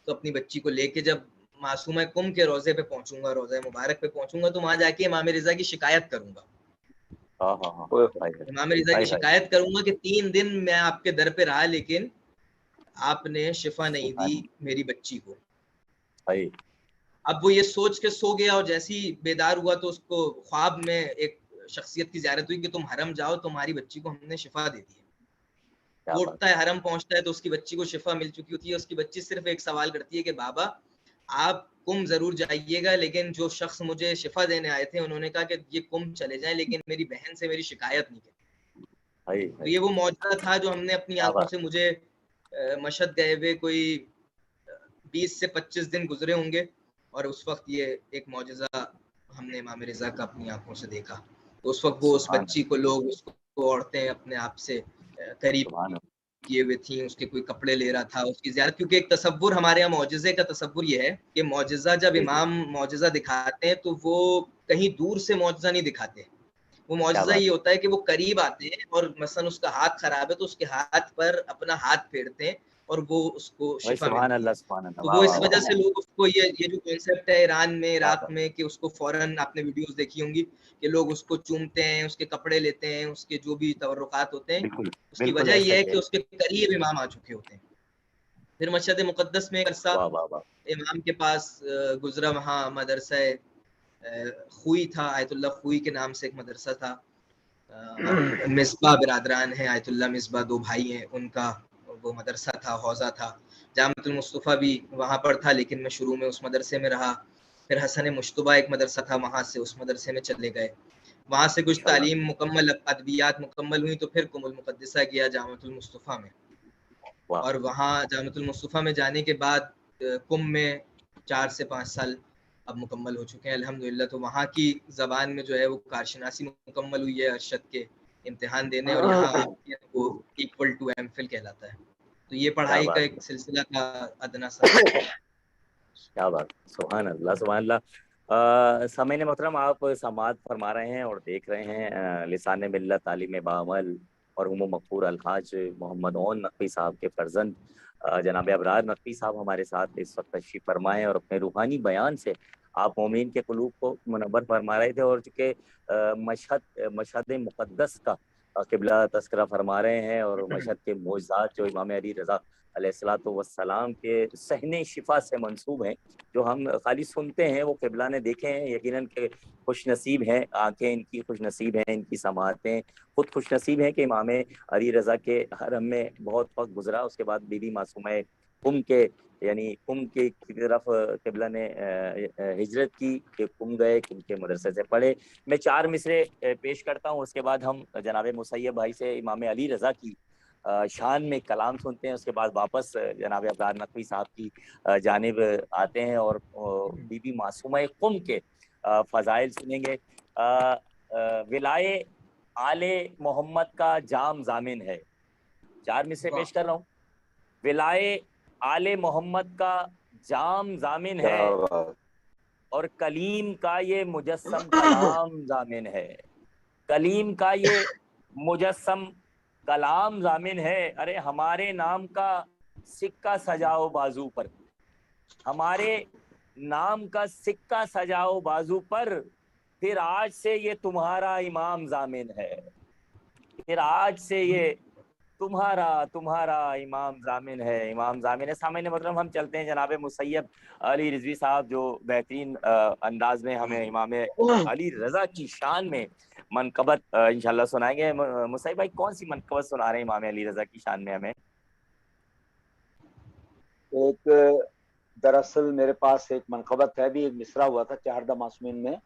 तो अपनी बच्ची को लेके जब मासूमा कुम के रोजे पे पहुंचूंगा, रोज़ा मुबारक पे पहुंचूंगा, तो वहां जाके इमाम रिज़ा की शिकायत करूंगा। इमाम रिज़ा की शिकायत करूंगा कि 3 दिन मैं आपके दर पे रहा, लेकिन आपने शिफा नहीं दी मेरी बच्ची को। अब वो ये सोच के सो गया, और जैसे ही बेदार हुआ तो उसको ख्वाब में एक शख्सियत की ज़ियारत हुई कि तुम हरम जाओ, तुम्हारी बच्ची को हमने शिफा दे दी है। वो उठता है, हरम पहुंचता है, तो उसकी बच्ची को शिफा मिल चुकी होती है। उसकी बच्ची सिर्फ एक सवाल करती है कि बाबा आप कुम जरूर जाइएगा, लेकिन जो शख्स मुझे शिफा देने आए थे उन्होंने कहा कि ये कुम चले जाएं, लेकिन मेरी बहन से मेरी शिकायत नहीं की। तो ये वो मौजज़ा था जो हमने अपनी आंखों से, मुझे मशहद गए हुए कोई 20 से 25 दिन गुजरे होंगे, और उस वक्त ये एक मौजज़ा हमने इमाम रिज़ा का अपनी आंखों से देखा। तो उस वक्त वो, उस बच्ची को लोग, उसको औरतें अपने आप से करीब किए हुए थी, उसके कोई कपड़े ले रहा था, उसकी ज़ियारत, क्योंकि एक तसव्वुर हमारे यहाँ मौजज़े का तसव्वुर ये है कि मौजज़ा जब इमाम मौजज़ा दिखाते हैं तो वो कहीं दूर से मौजज़ा नहीं दिखाते। वो मौजज़ा ये होता है कि वो करीब आते हैं, और मसलन उसका हाथ खराब है तो उसके हाथ पर अपना हाथ फेरते हैं, और वो उसको शिफा मिलती है। तो वो इस वजह से लोग उसको, ये जो कॉन्सेप्ट है ईरान में, इराक में, कि उसको फौरन, आपने वीडियोस देखी होंगी कि लोग उसको चूमते हैं, उसके कपड़े लेते हैं, उसके जो भी तवर्रुकात होते हैं, उसकी वजह यह है कि उसके करीब इमाम आ चुके होते हैं। फिर मशहद मुक़द्दस में एक अरसा इमाम के पास गुजरा, वहाँ मदरसा खुई था, आयतुल्लाह खुई के नाम से एक मदरसा था। मिसबा बिरादरान है, आयतुल्लाह मिसबा 2 भाई हैं, उनका वो मदरसा था, हौजा था। जामिअतुल मुस्तफ़ा भी वहाँ पर था, लेकिन मैं शुरू में उस मदरसे में रहा। फिर हसन मुश्तबा एक मदरसा था, वहाँ से उस मदरसे में चले गए। वहाँ से कुछ तालीम मुकम्मल, अदबियात मुकम्मल हुई, तो फिर कुमुल मुक़द्दसा गया जामिअतुल मुस्तफ़ा में। और वहाँ जामिअतुल मुस्तफ़ा में जाने के बाद कुम में 4 से 5 साल अब मुकम्मल हो चुके हैं अल्हम्दुलिल्लाह। तो वहाँ की ज़बान में जो है वो कारशनासी मुकम्मल हुई है, अरशद के इम्तिहान देने, और यहाँ वो इक्वल टू एमफिल कहलाता है। तो ये पढ़ाई का एक सिलसिला था अदना सा। क्या बात, सुभान अल्लाह, सुभान अल्लाह। सामईन मोहतरम, आप समाअत फरमा रहे हैं और देख रहे हैं लिसान मिल्लत तालीम बामल और उम्म मक़फूर अलहाज मोहम्मद ओन नकवी साहब के फर्जंद जनाब अबरार नकवी साहब हमारे साथ इस वक्त तशरीफ़ फरमा हैं, और अपने रूहानी बयान से आप मोमिन के कुलूब को मुनव्वर फरमा रहे थे, और चूँकि मशहद मुक़द्दस का क़िबला तज़किरा फरमा रहे हैं, और मशहद के मोज़ात जो इमाम अली रज़ा अलैहिस्सलातु वस्सलाम के सहने शिफा से मंसूब हैं, जो हम खाली सुनते हैं, वो क़िबला ने देखे हैं। यकीनन के खुश नसीब हैं, आंखें इनकी खुश नसीब हैं, इनकी समातें खुद खुश नसीब हैं कि इमाम अली रज़ा के हरम में बहुत वक्त गुजरा। उसके बाद बीबी मासूमा कुम के, यानी कुम की तरफ क़िबला ने हिजरत की, कि कुम गए, कुम के मदरसे से पढ़े। मैं 4 मिसरे पेश करता हूँ, उसके बाद हम जनाब मुसैयब भाई से इमाम अली रज़ा की शान में कलाम सुनते हैं। उसके बाद वापस जनाब अबरार नकवी साहब की जानिब आते हैं, और बीबी मासूमा कुम के फ़ज़ाइल सुनेंगे। विलाए आले मोहम्मद का जाम जामिन है। 4 मिसरे पेश कर रहा हूँ। विलाए आले मोहम्मद का जाम जामिन है, और कलीम का ये मुजस्सम कलाम जामिन है। कलीम का ये मुजस्सम कलाम जामिन है। अरे हमारे नाम का सिक्का सजाओ बाजू पर, हमारे नाम का सिक्का सजाओ बाजू पर, फिर आज से ये तुम्हारा इमाम जामिन है। फिर आज से ये तुम्हारा तुम्हारा इमाम जामिन है, इमाम जामिन है। सामने मतलब हम चलते हैं जनाब मुसैयब अली रिजवी साहब, जो बेहतरीन अंदाज में हमें इमाम अली रजा की शान में मनकबत इंशाल्लाह सुनाएंगे। मुसैयब भाई कौन सी मनकबत सुना रहे हैं इमाम अली रजा की शान में हमें? एक दरअसल मेरे पास एक मनकबत है, भी एक मिसरा हुआ था चाहरदा मासूमीन में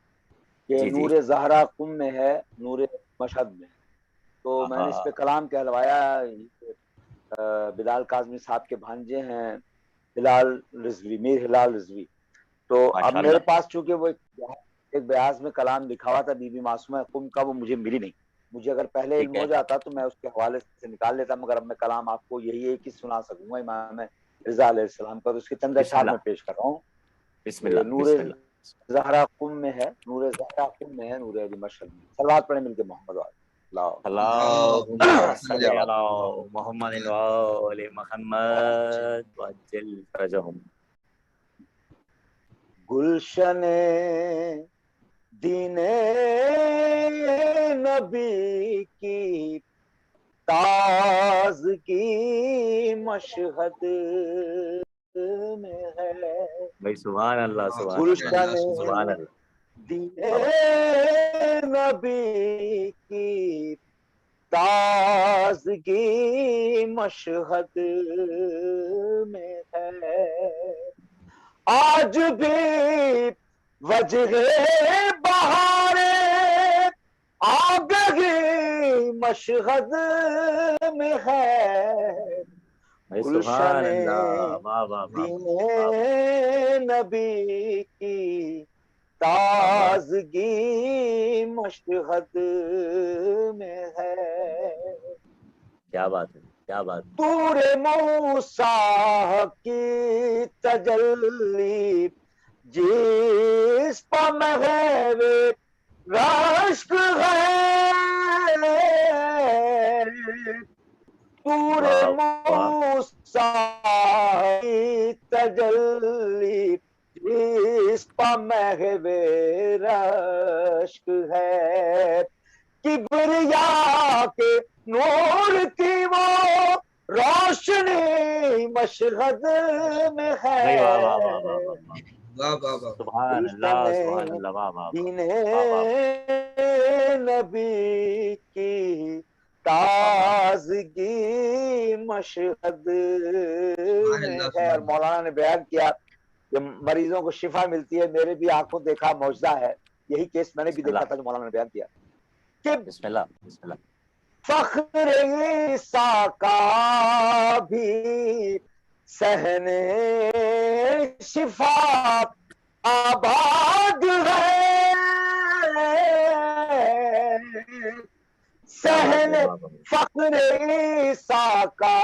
कि जी जी। नूर जहरा कुम में है, नूर मशहद में। तो मैंने इस पे कलाम कहलवाया। बिलाल काजमी साहब के भांजे हैं हिलाल रिजवी, मीर हिलाल रिजवी। तो अब मेरे पास चूंकि वो एक बयाज में कलाम लिखा हुआ था बीबी मासूमा कुम का, वो मुझे मिली नहीं। मुझे अगर पहले इल्म हो जाता तो मैं उसके हवाले से निकाल लेता, मगर अब मैं कलाम आपको यही एक ही सुना सकूंगा इमाम रिजा अलैहिस्सलाम का। तो उसकी चंद अशआर में पेश कर रहा हूँ। नूर ज़हरा कुम में है, नूर ज़हरा कुम में है, नूर अली मशहद में। सलवात पढ़े मिलके मोहम्मद गुलशने दीने नबी की ताज़गी मशहद में है। भाई सुभान अल्लाह, गुलशन दीने नबी की ताज़गी मशहद में है। आज भी वजह बहारे आगही मशहद में है। गुलशन दीने नबी की ताज़गी मशहद में है। क्या बात है, क्या बात। तूरे मूसा की तजल्ली जिस पर महवे रश्क है। तूरे मूसा की तजल्ली जिस पर महवे रश्क है। किबरिया के नूर की वो रोशनी मशहद में है। दीने नबी की ताज़गी मशहद में है। और मौलाना ने बयान किया कि मरीजों को शिफा मिलती है। मेरे भी आंखों देखा मौजदा है, यही केस मैंने भी देखा था जो मौलाना ने बयान किया कि बिस्मिल्लाह बिस्मिल्लाह। फख्र ईसा का भी सहने शिफा आबाद है। सहने फख्र ईसा का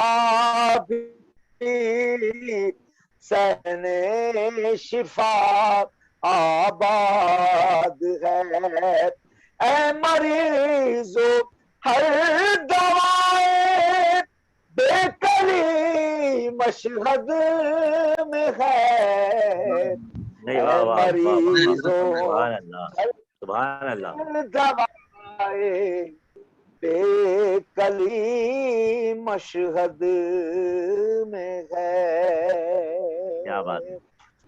भी सहने शिफा आबाद है। ऐ मरीजो हर दवाए बेकली मशहद में है। मरीजो हर दवाए बेकली मशहद में है। क्या बात।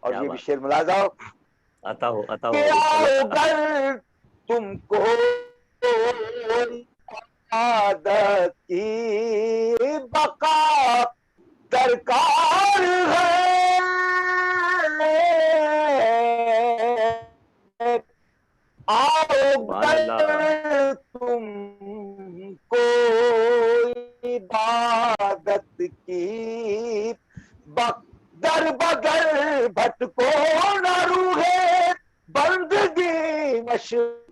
और ये भी शेर मिला जाओ। आता हो अगर तुमको आदत की बका दरकार है। अगर तुमको इबादत की दर बदर भटको न रूहे बंदगी मशहद।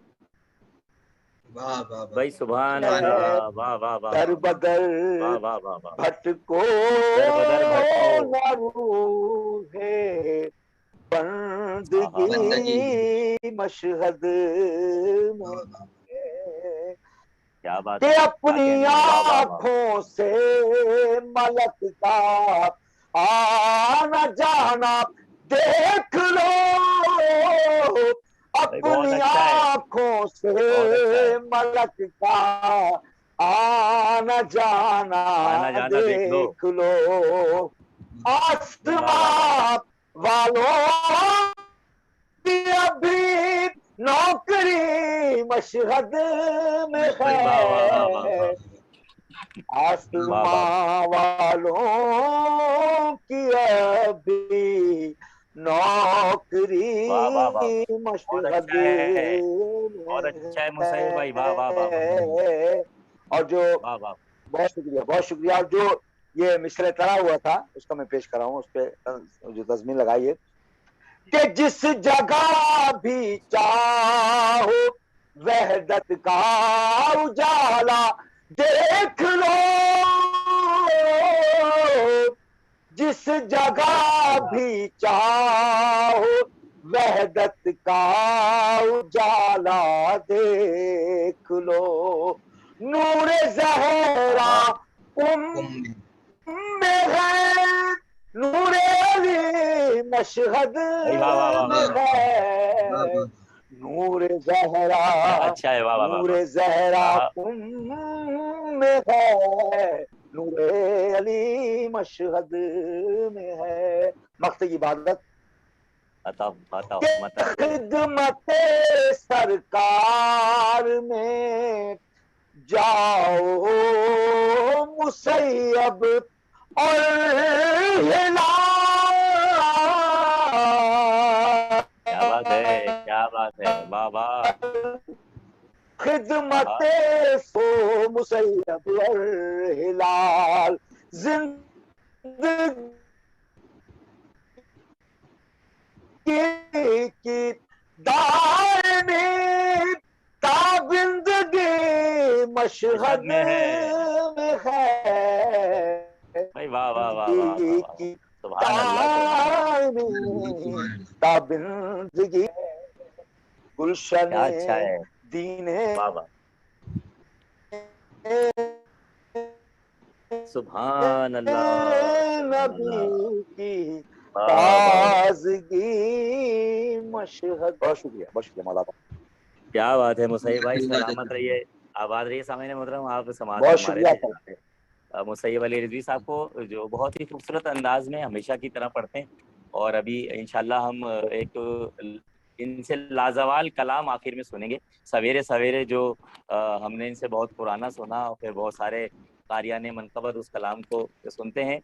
भाई सुभान अल्लाह, वाह वाह वाह। दर बदर भटको न रूहे बंदगी मशहद में। क्या बात कि अपनी आँखों से मलक का आना जाना देख लो। अपनी आँखों से मलक का आना जाना देख लो आसमां वालों की अभी नौकरी मशहद में है। आसमां वालों की अभी नौकरी मशहद बहुत अच्छा है मुसैब भाई, वाह वाह वाह। और जो बहुत शुक्रिया। और जो ये मिसरे तरा हुआ था उसका मैं पेश कर रहा हूँ, उस पर जो तज़मीन लगाइए कि जिस जगह भी चाहो वहदत का उजाला देख लो, जिस जगह भी चाहो वहदत का उजाला देख लो। नूरे ज़हरा में है, नूरे अली मशहद में है। नूरे ज़हरा अच्छा है, वाह वाह। नूरे ज़हरा में है, नूरे अली मशहद में है। मक्त की इबादत खिदमत सरकार में जाओ मुसैयब और क्या बात है, क्या बात है, वाह वाह। खिदमत सो मुसैयब और हिलाल जिंदगी की दायमी ताबिंदगी मशहद में है भाई, वाह वाह वाह वाह, सुभान अल्लाह, ताबिंदगी गुलशन क्या अच्छा है, दीने वाह वाह, सुभान अल्लाह, नबी की ताजगी मशहद। बहुत शुक्रिया मौलाना। क्या बात है मुसैब भाई, सलामत रहिए, आबाद रहिए। सामने मोहतरम आप समाज बहुत हमारे थे मुसैब अली रिजवी साहब को, जो बहुत ही खूबसूरत अंदाज में हमेशा की तरह पढ़ते हैं। और अभी इंशाल्लाह हम एक इनसे लाजवाल कलाम आखिर में सुनेंगे। सवेरे सवेरे जो हमने इनसे बहुत पुराना सुना, और फिर बहुत सारे कारियाने मनकबत उस कलाम को सुनते हैं।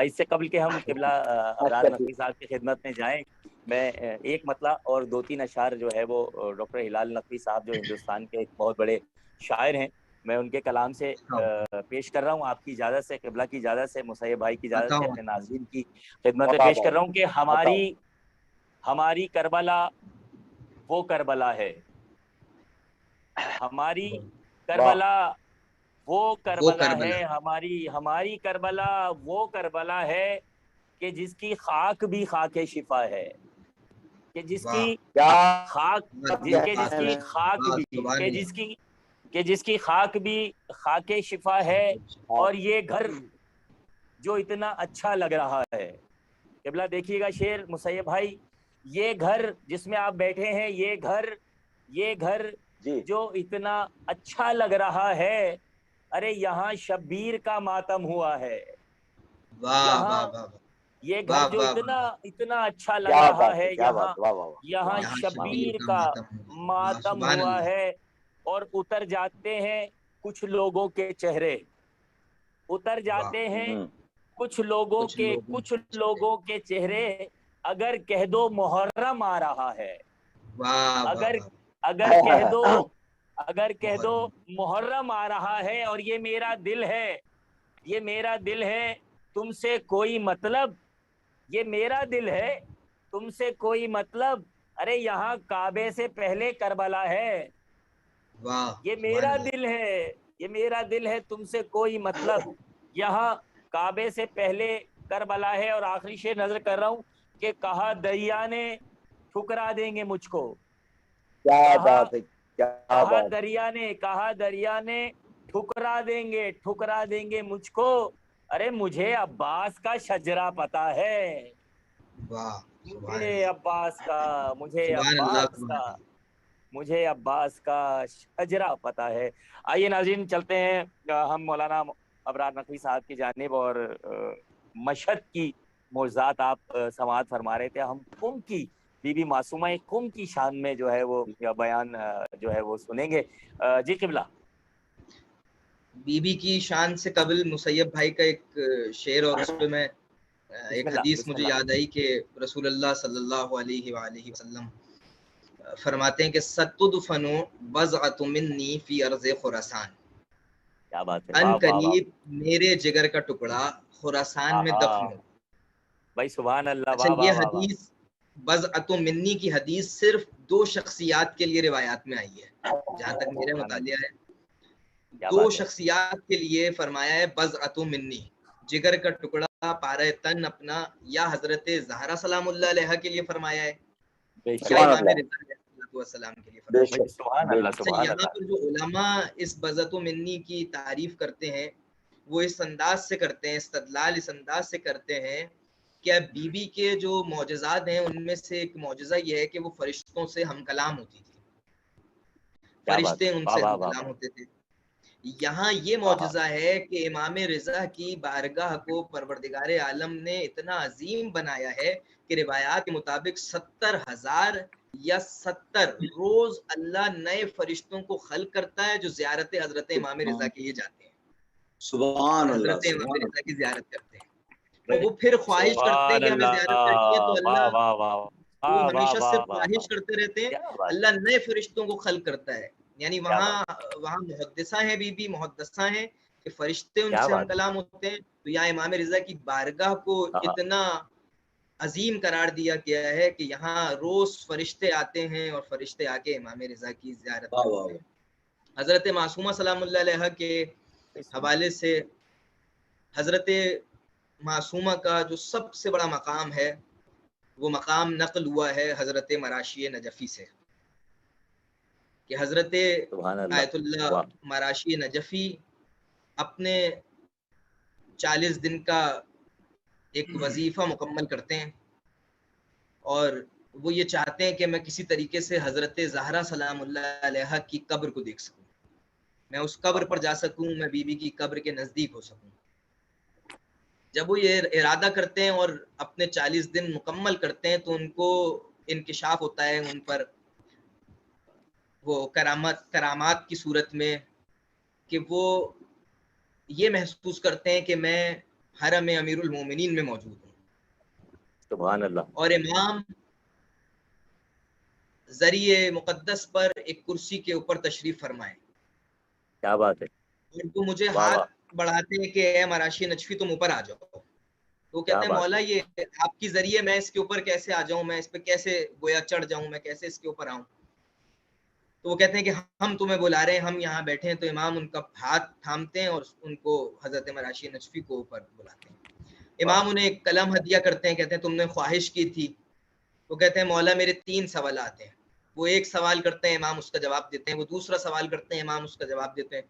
इससे कबल के हम किबला अबरार नकवी साहब की खिदमत में जाएं, मैं एक मतला और 2-3 अशार जो है वो डॉक्टर हिलाल नकवी साहब जो हिंदुस्तान के एक बहुत बड़े शायर हैं, मैं उनके कलाम से पेश कर रहा हूँ। आपकी इजाज़त से, किबला की इजाज़त से, मुसैब भाई की इजाज़त से, अपने नाज़रीन की खिदमत में पेश कर रहा हूँ कि हमारी करबला वो करबला है, हमारी करबला वो करबला है, हमारी करबला वो करबला है कि जिसकी खाक भी खाके शिफा है, कि जिसकी खाक भी खाके शिफा है। और ये घर जो इतना अच्छा लग रहा है, किबला देखिएगा शेर मुसैयब भाई, ये घर जिसमें आप बैठे हैं, ये घर जो इतना अच्छा लग रहा है, अरे यहाँ शब्बीर का मातम हुआ है। ये घर जो इतना अच्छा लग रहा है, यहाँ शब्बीर का मातम हुआ है। और उतर जाते हैं कुछ लोगों के चेहरे, उतर जाते हैं कुछ लोगों के चेहरे, अगर कह दो मुहर्रम आ रहा है, अगर कह दो मुहर्रम आ रहा है। और ये मेरा दिल है तुमसे कोई मतलब, ये मेरा दिल है तुमसे कोई मतलब, अरे यहाँ काबे से पहले करबला है। ये मेरा दिल है तुमसे कोई मतलब, यहाँ काबे से पहले करबला है। और आखिरी शेर नजर कर रहा हूँ कि कहा दरिया ने ठुकरा देंगे मुझको, कहा दरिया ने ठुकरा देंगे मुझको, अरे मुझे अब्बास का शजरा पता है, मुझे अब्बास का मुझे अब्बास का शजरा पता है। आइए नाज़रीन, चलते हैं हम मौलाना अबरार नकवी साहब की जानिब, और मशहद की मौज़ात आप समाअत फरमा रहे थे। हम कुम की बीबी मासूमा कुम की शान में जो है वो बयान जो है वो सुनेंगे। जी किबला। बीबी की शान से कबल मुसैयब भाई का एक शेर, और उस पे मैं एक बिस्मिल्लाह हदीस मुझे बिस्मिल्लाह। याद आई कि रसूलुल्लाह सल्लल्लाहु अलैहि वसल्लम फरमाते हैं कि सतुदफनु बज़अतु मिन्नी फी अर्ज़ खुरासान, क्या बात है, अन वाह वाह वाह। करीब मेरे जिगर का टुकड़ा खुरासान में दफन आहा, हो। भाई सुभान अल्लाह, अच्छा, वाह ये वाह वाह वाह। हदीस बज़अतु मिन्नी की हदीस सिर्फ 2 शख्सियात के लिए रिवायात में आई है, जहाँ तक मेरे सुभान मुतालिया अल्लाह, है। क्या 2 बात है। शख्सियात के लिए फरमाया है बज़अतु मिन्नी, जिगर का टुकड़ा पारे तन अपना, या हजरत ज़हरा सलामुल्लाह अलैहा के लिए फरमाया है, बेशक या सुभान इमाम अल्लाह, रिज़ा अलैहिस्सलाम के लिए फरमाया है। भाई बेशक सुभान अल्लाह, बेशक। अच्छा, सुभान यहाँ अल्लाह। पर जो उलमा इस बज़अतु मिन्नी की तारीफ करते हैं, वो इस अंदाज से करते हैं, इस्तदलाल इस अंदाज से करते हैं, क्या बीबी के जो मौजज़ात हैं उनमें से एक मौजज़ा ये है कि वो फरिश्तों से हम कलाम होती थी, क्या बात फरिश्ते है, वाह उनसे वाह हम वाह कलाम वाह। होते थे। यहाँ ये हाँ, मौजज़ा है कि इमाम रिज़ा की बारगाह को परवरदिगार आलम ने इतना अजीम बनाया है कि रिवायात के मुताबिक 70,000 या 70 रोज अल्लाह नए फरिश्तों को खल्क करता है जो ज़ियारत हजरत इमाम रिज़ा के लिए जाते हैं, सुभान अल्लाह, हजरत इमाम सुभान रिज़ा की ज़ियारत करते हैं। भाई वो फिर ख्वाहिश करते हैं सुभान कि हमें अल्लाह, ज़ियारत करनी है, तो वाह अल्लाह, वाह वाह वो वाह वाह हमेशा वाह सिर्फ वाह वाह। ख्वाहिश करते रहते हैं, क्या बात है, अल्लाह नए फरिश्तों को खल्क करता है। यानी क्या वहाँ बात, वहाँ मुहद्दिसा है, बीबी मुहद्दिसा है कि फरिश्ते क्या उनसे हम बात। कलाम होते हैं। तो यहाँ इमाम रिज़ा की बारगाह को हाँ, इतना अजीम करार दिया गया है कि यहाँ रोज फरिश्ते आते हैं और फरिश्ते आके इमाम रिज़ा की ज़ियारत वाह वाह करते हैं। हजरत मासूमा सलामुल्लाह अलैहा के हवाले से हजरत मासूमा का जो सबसे बड़ा मकाम है, वो मकाम नकल हुआ है हजरत मराशी नजफ़ी से, कि हजरत सुभान अल्लाह, आयतुल्लाह वाह। मराशी नजफ़ी अपने 40 दिन का एक वजीफा मुकम्मल करते हैं, और वो ये चाहते हैं कि मैं किसी तरीके से हजरत ज़हरा सलामुल्लाह अलैहा की कब्र को देख सकूं, मैं उस कब्र पर जा सकूं, मैं बीबी की कब्र के नजदीक हो सकूं। जब वो ये इरादा करते हैं और अपने 40 दिन मुकम्मल करते हैं, तो उनको इंकिशाफ होता है उन पर, वो करामात की सूरत में, कि वो ये महसूस करते हैं कि मैं हरम अमीरुल मोमिनीन में मौजूद हूँ, सुभान अल्लाह, और इमाम जरिए मुकद्दस पर एक कुर्सी के ऊपर तशरीफ फरमाए, क्या बात है, और वो मुझे वाह हाथ वाह, बढ़ाते हैं कि ए मराशी नजफी तुम ऊपर आ जाओ। तो वो क्या कहते हैं बात मौला, है। ये आपकी जरिए मैं इसके ऊपर कैसे आ जाऊं, मैं इस पे कैसे गोया चढ़ जाऊं, मैं कैसे इसके ऊपर आऊं। तो वो कहते हैं कि हम तुम्हें बुला रहे हैं, हम यहाँ बैठे हैं। तो इमाम उनका हाथ थामते हैं और उनको हजरत मराशी नजफी को ऊपर बुलाते हैं। वाह, इमाम उन्हें एक कलम हदिया करते हैं, कहते हैं तुमने ख्वाहिश की थी। वो कहते हैं मौला मेरे 3 सवाल आते हैं। वो एक सवाल करते हैं, इमाम उसका जवाब देते हैं। वो दूसरा सवाल करते हैं, इमाम उसका जवाब देते हैं।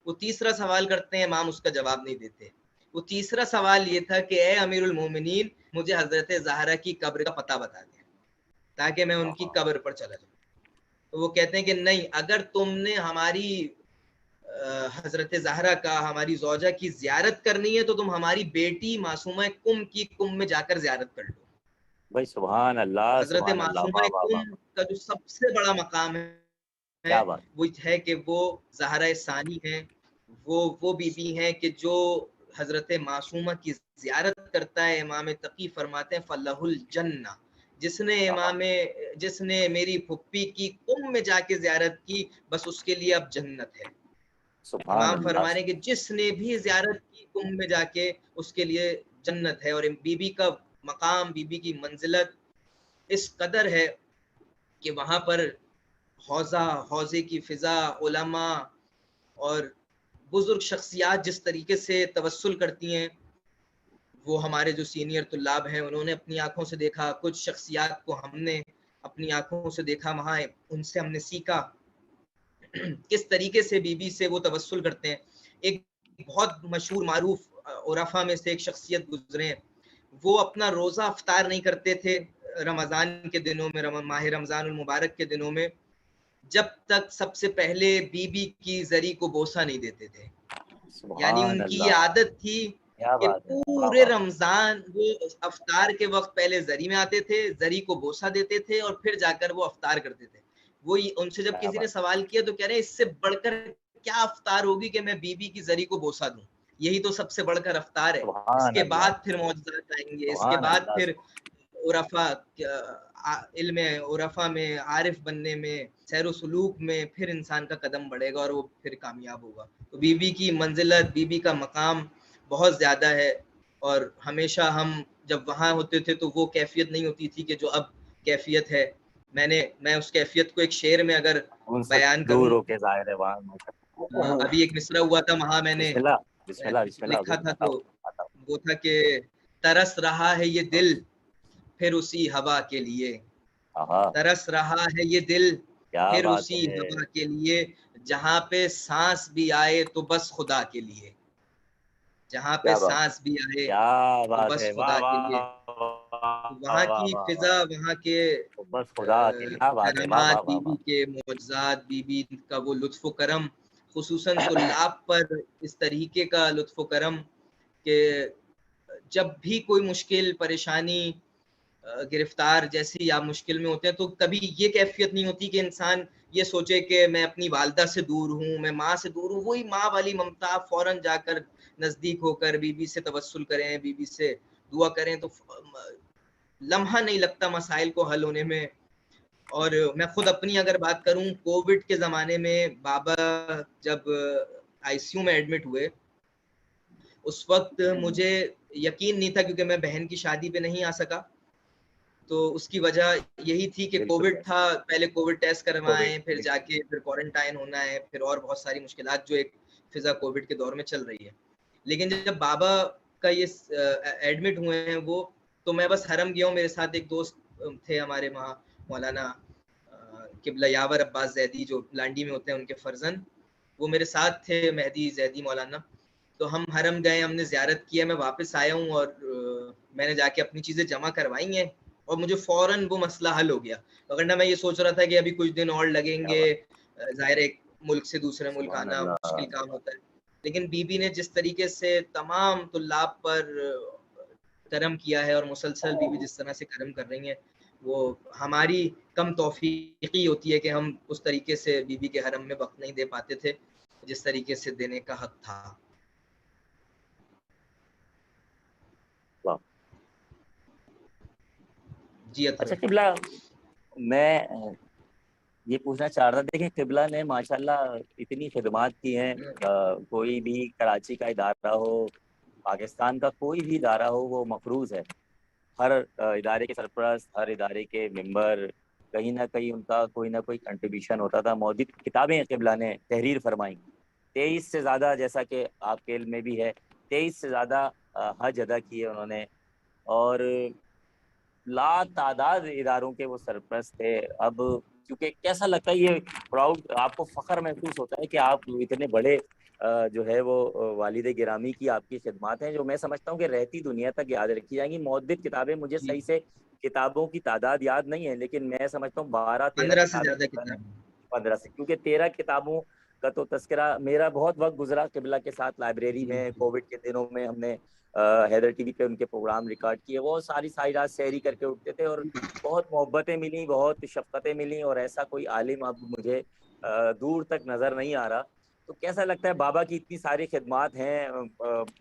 वो तीसरा सवाल करते हैं, इमाम उसका जवाब नहीं देते। वो तीसरा सवाल ये था कि ए अमीरुल मोमिनीन, मुझे हजरत ज़हरा की कब्र का पता बता दें ताकि मैं उनकी कब्र पर चला जाऊं। तो वो कहते हैं कि नहीं, अगर तुमने हमारी हजरत ज़हरा का, हमारी ज़ौजा की ज़ियारत करनी है, तो तुम हमारी बेटी मासूमा कुम की कुम में जाकर ज़ियारत कर लो। भाई सुभान तो अल्लाह, हजरत सुभान अल्लाह, मासूमा वाह वाह कुम वाह वाह। का जो सबसे बड़ा मकाम है क्या बात, वो है कि वो ज़हरा सानी है, वो बीबी हैं कि जो हजरत मासूमा की ज़ियारत करता है, इमाम तकी फरमाते हैं फलहुल जन्ना, हाँ, जिसने मेरी फुप्पी की कुम में जाके ज़ियारत की, बस उसके लिए अब जन्नत है। सुभान इमाम अल्लाह, फरमाने कि जिसने भी ज़ियारत की कुम में जाके, उसके लिए जन्नत है। और बीबी का मकाम, बीबी की मंजिलत इस कदर है कि वहाँ पर हौज़े की फ़िज़ा, उलमा और बुज़ुर्ग शख्सियात जिस तरीके से तवस्सुल करती हैं, वो हमारे जो सीनियर तुल्लाब हैं उन्होंने अपनी आँखों से देखा, कुछ शख्सियात को हमने अपनी आँखों से देखा, वहाँ उनसे हमने सीखा किस तरीके से बीबी से वो तवस्सुल करते हैं। एक बहुत मशहूर मारूफ उरफा में से एक शख्सियत गुजरे हैं, वो अपना रोज़ा इफ्तार नहीं करते थे रमज़ान के दिनों में, माह रमज़ान मुबारक के दिनों में। जब तक सबसे पहले बीबी की जरी को बोसा नहीं देते थे। यानी सुभान उनकी ये अल्लाह, आदत थी क्या कि बात है, वाह पूरे वाह। रमजान वो अफ्तार के वक्त पहले जरी में आते थे, जरी को बोसा देते थे और फिर जाकर वो अफ्तार करते थे। वो उनसे जब क्या किसी ने बात, सवाल किया तो कह रहे इससे बढ़कर क्या अफ्तार होगी कि मैं बीबी की जरी को बोसा दूं, यही तो सबसे बढ़कर अफ्तार है। सुभान इसके अल्लाह, बाद फिर मौजज़ात आएंगे, इसके सुभान बाद अल्लाह, फिर उरफा इल्म उरफा में, आरिफ बनने में, सैर सलूक में फिर इंसान का कदम बढ़ेगा और वो फिर कामयाब होगा। तो बीबी की मंजिलत, बीबी का मकाम बहुत ज़्यादा है और हमेशा हम जब वहाँ होते थे तो वो कैफियत नहीं होती थी कि जो अब कैफियत है। मैं उस कैफियत को एक शेर में अगर उनसे बयान करूँ, दूर होके ज़ाहिर है वहाँ अभी एक मिसरा हुआ था वहाँ मैंने बिस्मिल्लाह, बिस्मिल्लाह, बिस्मिल्लाह, लिखा था, तो बताओ, बताओ। वो था कि तरस रहा है ये दिल फिर उसी हवा के लिए, हाँ, तरस रहा है ये दिल क्या फिर बात उसी है, हवा के लिए, जहाँ पे सांस भी आए तो बस खुदा के लिए, जहाँ पे क्या बात है। सांस भी आए क्या तो बात बस है, वाह खुदा के लिए। वाह तो वाह वहाँ वाह की वाह वाह, फिजा, वहाँ के तो बस खुदा के लिए, क्या बात है, वाह करामात, वाह वाह बीबी वाह। के मोजज़ात, बीबी का वो लुत्फ़ करम, खुसूसन तुल्लाब पर इस तरीके का लुत्फ़ करम कि जब भी कोई मुश्किल परेशानी गिरफ्तार जैसी या मुश्किल में होते हैं तो कभी ये कैफियत नहीं होती कि इंसान ये सोचे कि मैं अपनी वालदा से दूर हूँ, मैं माँ से दूर हूँ। वही माँ वाली ममता, फौरन जाकर नजदीक होकर बीबी से तवस्सुल करें, बीबी से दुआ करें तो लम्हा नहीं लगता मसाइल को हल होने में। और मैं खुद अपनी अगर बात करूं, कोविड के ज़माने में बाबा जब आईसीयू में एडमिट हुए, उस वक्त मुझे यकीन नहीं था क्योंकि मैं बहन की शादी पे नहीं आ सका। तो उसकी वजह यही थी कि बिल्कुल कोविड था, पहले कोविड टेस्ट कोविड, करवाएं, फिर जाके फिर क्वारंटाइन होना है, फिर और बहुत सारी मुश्किलात जो एक फिजा कोविड के दौर में चल रही है। लेकिन जब बाबा का ये एडमिट हुए हैं वो, तो मैं बस हरम गया हूँ, मेरे साथ एक दोस्त थे हमारे वहाँ, मौलाना किबला यावर अब्बास जैदी जो लांडी में होते हैं, उनके फर्जन, वो मेरे साथ थे, मेहदी जैदी मौलाना। तो हम हरम गए, हमने ज़ियारत किया, मैं वापस आया हूँ और मैंने जाके अपनी चीज़ें जमा करवाई हैं और मुझे फ़ौरन वो मसला हल हो गया। वरना मैं ये सोच रहा था कि अभी कुछ दिन और क्या लगेंगे, बात, ज़ाहिर है एक मुल्क से दूसरे मुल्क सुभान आना अल्लाह, मुश्किल काम होता है। लेकिन बीबी ने जिस तरीके से तमाम तुल्लाब पर करम किया है और मुसलसल बीबी जिस तरह से करम कर रही हैं, वो हमारी कम तौफीकी होती है कि हम उस तरीके से बीबी के हरम में वक्त नहीं दे पाते थे जिस तरीके से देने का हक था। वाह। जी अच्छा अतुल। किबला, मैं ये पूछना चाह रहा था, देखिए किबला ने माशाल्लाह इतनी खिदमात की हैं, कोई भी कराची का इदारा हो, पाकिस्तान का कोई भी इदारा हो, वो मफरूज़ है। हर इदारे के सरपरस्त, हर इदारे के मेंबर, कहीं ना कहीं उनका कोई ना कोई कंट्रीब्यूशन होता था। मौजूद किताबें किबला ने तहरीर फरमाई, 23 से ज़्यादा, जैसा कि आपके इल्म में भी है, 23 से ज़्यादा हज अदा किए उन्होंने। और ला तादाद इदारों के वो सरपरस्त थे। अब क्योंकि कैसा लगता है, ये प्राउड, आपको फख्र महसूस होता है कि आप इतने बड़े जो है वो वालिद गिरामी की आपकी खिदमात हैं, जो मैं समझता हूँ कि रहती दुनिया तक याद रखी जाएंगी। मौजूद किताबें, मुझे जी, सही से किताबों की तादाद याद नहीं है, लेकिन मैं समझता हूँ 12-13 15 से किताबें ज्यादा किबला ने, किताब। 15 से, क्योंकि 13 किताबों का तो तस्करा, मेरा बहुत वक्त गुजरा किबला के साथ लाइब्रेरी जी में। जी कोविड के दिनों में हमने हैदर टीवी पे उनके प्रोग्राम रिकॉर्ड किए। वो सारी सारी रात सहरी करके उठते थे और बहुत मोहब्बतें मिली, बहुत शफकतें मिली। और ऐसा कोई आलिम अब मुझे दूर तक नजर नहीं आ रहा। तो कैसा लगता है, बाबा की इतनी सारी खिदमात हैं,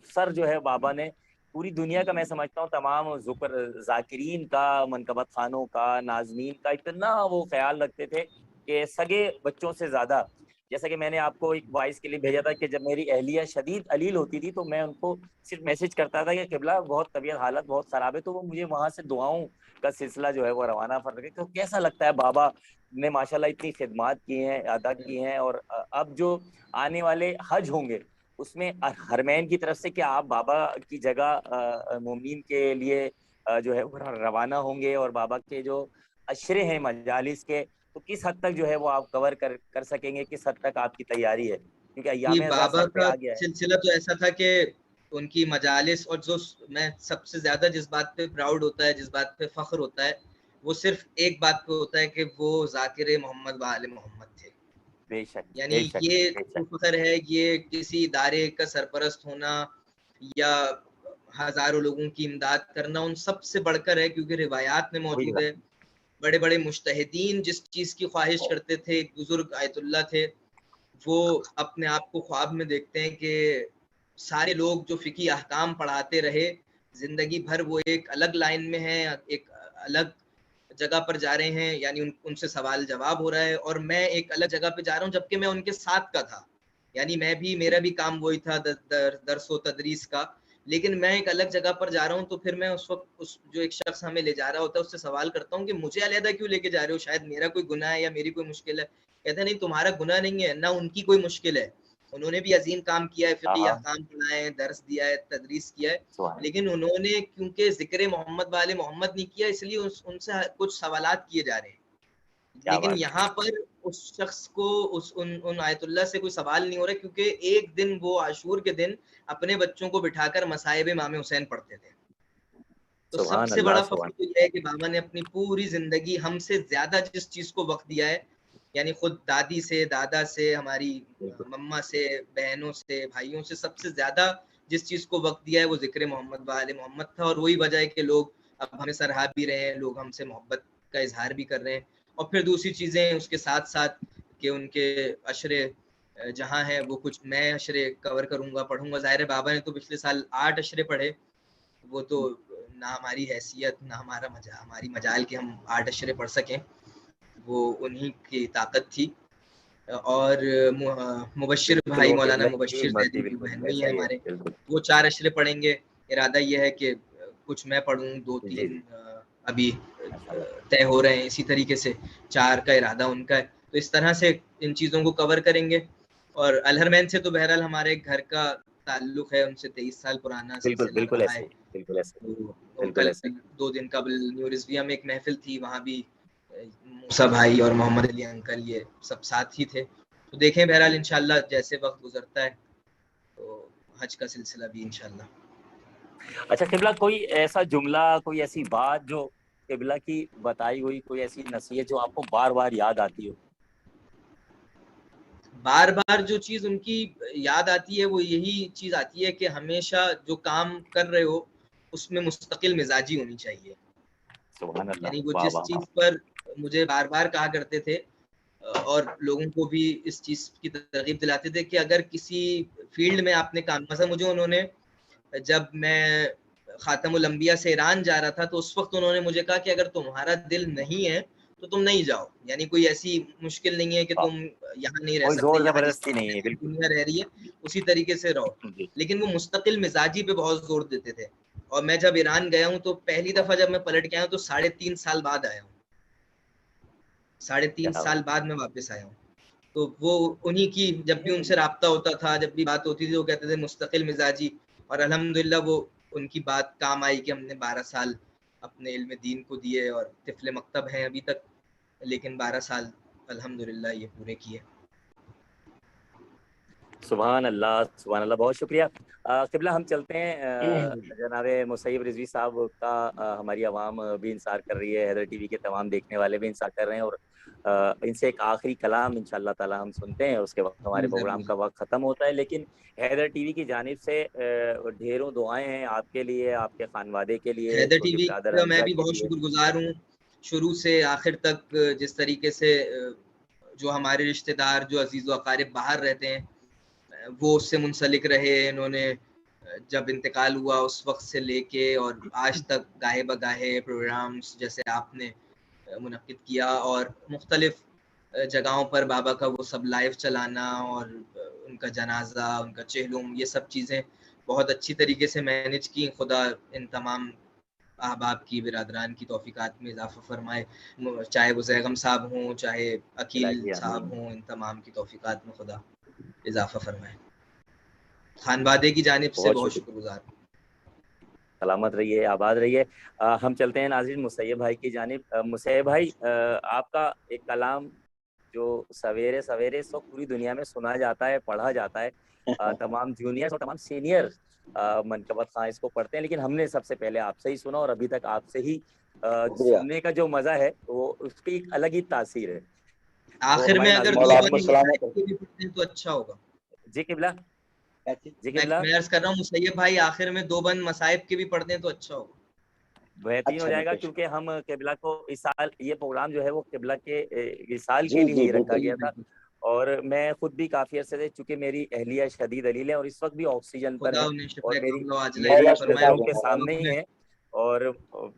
सर जो है बाबा ने पूरी दुनिया का, मैं समझता हूँ तमाम जुक्र जाकिरीन का, मनकबत खानों का, नाजमीन का इतना वो ख्याल रखते थे कि सगे बच्चों से ज्यादा। जैसा कि मैंने आपको एक वॉइस के लिए भेजा था कि जब मेरी अहलिया शदीद अलील होती थी तो मैं उनको सिर्फ मैसेज करता था कि किबला बहुत तबीयत हालत बहुत खराब है, तो वो मुझे वहां से दुआओं का सिलसिला जो है वो रवाना फर रहे। तो कैसा लगता है, बाबा ने माशाल्लाह इतनी खिदमात की हैं, अदा की हैं, और अब जो आने वाले हज होंगे उसमें हरमैन की तरफ से क्या आप बाबा की जगह मोमिन के लिए जो है वो रवाना होंगे, और बाबा के जो अशरे हैं मजालिस के, तो किस हद तक जो है वो आप कवर कर सकेंगे, किस हद तक आपकी तैयारी है, क्योंकि जी, अय्याम अज़ा बाबा सर पे का आ गया है। सिलसिला तो ऐसा था कि उनकी मजालिस, और जो मैं सबसे ज्यादा जिस बात पे प्राउड होता है, जिस बात पे फख्र होता है, वो सिर्फ एक बात पे होता है कि वो जाकिर मोहम्मद व आले मोहम्मद थे। बेशक यानी बेशक ये बेशक। फख्र है, ये किसी इदारे का सरपरस्त होना या हजारों लोगों की इमदाद करना उन सब से बढ़कर है, क्योंकि रिवायात में वही मौजूद बात। है बड़े बड़े मुज्तहिदीन जिस चीज की ख्वाहिश करते थे, एक बुजुर्ग आयतुल्लाह थे, वो अपने आप को ख्वाब में देखते हैं कि सारे लोग जो फिकी अहकाम पढ़ाते रहे, जिंदगी भर वो एक अलग लाइन में है, एक अलग जगह पर जा रहे हैं, यानी उनसे सवाल जवाब हो रहा है, और मैं एक अलग जगह पे जा रहा हूँ जबकि मैं उनके साथ का था। यानी मेरा भी काम वही था, दर्स व तदरीस का, लेकिन मैं एक अलग जगह पर जा रहा हूँ। तो फिर मैं उस वक्त उस जो एक शख्स हमें ले जा रहा होता है उससे सवाल करता हूँ कि मुझे अलहदा क्यों लेके जा रहे हो, शायद मेरा कोई गुनाह है या मेरी कोई मुश्किल है। कहते नहीं, तुम्हारा गुनाह नहीं है, ना उनकी कोई मुश्किल है, उन्होंने भी अजीम काम किया है, फिकी हाँ, अहकाम पढ़ाए, दर्स दिया है, तदरीस किया है, सुभान लेकिन उन्होंने क्योंकि जिक्र मोहम्मद वाले मोहम्मद नहीं किया, इसलिए उनसे कुछ सवालात किए जा रहे हैं। क्या लेकिन बात है। यहाँ पर उस शख्स को उन आयतुल्लाह से कोई सवाल नहीं हो रहा, क्योंकि एक दिन वो आशूर के दिन अपने बच्चों को बिठाकर मसाइब इमाम हुसैन पढ़ते थे। तो सुभान सबसे अल्लाह बड़ा फख्र सुभान। तो यह है कि बाबा ने अपनी पूरी जिंदगी हमसे ज्यादा जिस चीज को वक्त दिया है, यानी खुद दादी से, दादा से, हमारी बिल्कुल मम्मा से, बहनों से, भाइयों से, सबसे ज्यादा जिस चीज को वक्त दिया है वो जिक्र मोहम्मद वाले मोहम्मद था। और वही वजह है कि लोग अब हमें सराहा भी रहे हैं, लोग हमसे मोहब्बत का इजहार भी कर रहे हैं। और फिर दूसरी चीजें उसके साथ साथ कि उनके अशरे जहाँ है वो कुछ मैं अशरे कवर करूंगा, पढ़ूंगा। जाहिर है बाबा ने तो पिछले साल 8 अशरे पढ़े, वो तो ना हमारी हैसियत, ना हमारी मजाल के हम 8 अशरे पढ़ सकें, वो उन्हीं की ताकत थी। और मुबश्शिर बिल्कुल, भाई, वो मौलाना क़िबला की मुबश्शिर मर्ज़ी, जैदी जो बिल्कुल बहनोई ऐसा है ही है, हमारे, बिल्कुल। वो 4 अशरे पढ़ेंगे। इरादा ये है कि कुछ मैं पढ़ूँ, जी, 2-3 जी, अभी माशाल्लाह। तय हो रहे हैं, इसी तरीके से 4 का इरादा उनका है। तो इस तरह से इन चीज़ों को कवर करेंगे। और अलहरमैन से तो बहरहाल हमारे घर का ताल्लुक है, उनसे 23 साल पुराना बिल्कुल, सिलसिला बिल्कुल रहा ऐसे है। ही, बिल्कुल ऐसे ही, तो बिल्कुल कल ऐसे ही। 2 दिन कबल न्यू रिज़विया में एक महफिल थी, वहाँ भी मूसा भाई और मोहम्मद अली अंकल ये सब साथ ही थे। तो देखें बहरहाल इंशाल्लाह जैसे वक्त गुजरता है तो हज का सिलसिला भी इंशाल्लाह। अच्छा क़िबला, कोई ऐसा जुमला, कोई ऐसी बात जो क़िबला की बताई हुई, कोई ऐसी नसीहत जो आपको बार-बार याद आती हो? बार बार जो चीज उनकी याद आती है वो यही चीज आती है कि हमेशा जो काम कर रहे हो उसमें मुस्तकिल मिजाजी होनी चाहिए। सुभान अल्लाह, यानी वो वाह, जिस वाह, वाह! चीज पर मुझे बार बार कहा करते थे और लोगों को भी इस चीज की तरगीब दिलाते थे कि अगर किसी फील्ड में आपने काम, मतलब मुझे उन्होंने, जब मैं खातमुल अंबिया से ईरान जा रहा था तो उस वक्त उन्होंने मुझे कहा कि अगर तुम्हारा दिल नहीं है तो तुम नहीं जाओ, यानी कोई ऐसी मुश्किल नहीं है कि वाह! तुम यहाँ नहीं रह कोई सकते, ज़ोर यहाँ जिस ज़बरदस्ती नहीं है, तरीके से बिल्कुल। दुनिया रह रही है उसी तरीके से रहो। जी, लेकिन वो मुस्तकिल मिजाजी पे बहुत जोर देते थे। और मैं जब ईरान गया हूँ तो पहली दफा जब मैं पलट के आया हूँ तो 3.5 साल बाद आया हूँ, 3.5 क्या साल बात! बाद मैं वापस आया हूँ। तो वो उन्हीं की, जब भी उनसे राब्ता होता था, जब भी बात होती थी, वो कहते थे मुस्तकिल मिजाजी। और अल्हम्दुलिल्लाह वो उनकी बात काम आई कि हमने 12 साल अपने इल्म दीन को दिए और तिफले मकतब हैं अभी तक, लेकिन 12 साल अल्हम्दुलिल्लाह ये पूरे किए। सुभान अल्लाह, सुभान अल्लाह, बहुत शुक्रिया। क़िबला, हम चलते हैं, जनाब मुसैयब रिज़वी साहब का हमारी आवाम भी इंतज़ार कर रही है, हैदर टीवी के तमाम देखने वाले भी इंतज़ार कर रहे हैं, और इनसे एक आखिरी कलाम इंशाअल्लाह ताला हम सुनते हैं, उसके बाद हमारे जी प्रोग्राम जरूर। का वक्त ख़त्म होता है। लेकिन हैदर टीवी की जानिब से ढेरों दुआएं हैं आपके लिए, आपके खानवादे के लिए, हैदर छोटे टीवी ब्रदर का मैं हमजा भी के बहुत लिए। शुक्रगुजार हूँ, शुरू से आखिर तक जिस तरीके से जो हमारे रिश्तेदार, जो अजीज व अकारिब बाहर रहते हैं, वो उससे मुंसलिक रहे। इन्होंने जब इंतकाल हुआ उस वक्त से लेके और आज तक गाहे बगाहे प्रोग्राम्स जैसे आपने मुनक्किद किया, और मुख्तलिफ जगहों पर बाबा का वो सब लाइव चलाना, और उनका जनाजा, उनका चेहलुम, ये सब चीज़ें बहुत अच्छी तरीके से मैनेज की। खुदा इन तमाम अहबाब की, बिरादरान की तौफीकात में इजाफा फरमाए, चाहे वो जैगम साहब हों, चाहे अकील इलाही साहब आमीन। हों, इन तमाम की तौफीकात में खुदा इजाफा फरमाए। खानवादे की जानिब से बहुत बहुत शुक्रिया। शुक्रगुजार। सलामत रहिए, आबाद रहिए। हम चलते हैं नाज़रीन मुसैयब भाई की जानिब। मुसैयब भाई, आपका एक कलाम जो सवेरे सवेरे इस वक्त पूरी दुनिया में सुना जाता है, पढ़ा जाता है, तमाम जूनियर्स और तमाम सीनियर मनकबत खां इसको पढ़ते हैं, लेकिन हमने सबसे पहले आपसे ही सुना और अभी तक आपसे ही सुनने का जो मजा है वो उसकी एक अलग ही तासीर है। आखिर में अगर दो बंद मुसैयब के भी पढ़ते हैं तो अच्छा होगा। जी किबला, जी किबला, मैं अर्ज कर रहा हूँ मुसैयब भाई आखिर में 2 बंद मसाइब के भी पढ़ते हैं तो अच्छा होगा। बेहतरीन हो जाएगा, क्योंकि हम किबला को इस साल ये प्रोग्राम जो है वो किबला के इस साल के लिए ही रखा गया था। और मैं खुद भी काफी अर्से से, चूंकि मेरी अहलिया शदीद अलील है और इस वक्त भी ऑक्सीजन पर है और मेरी नजरों के सामने ही है, और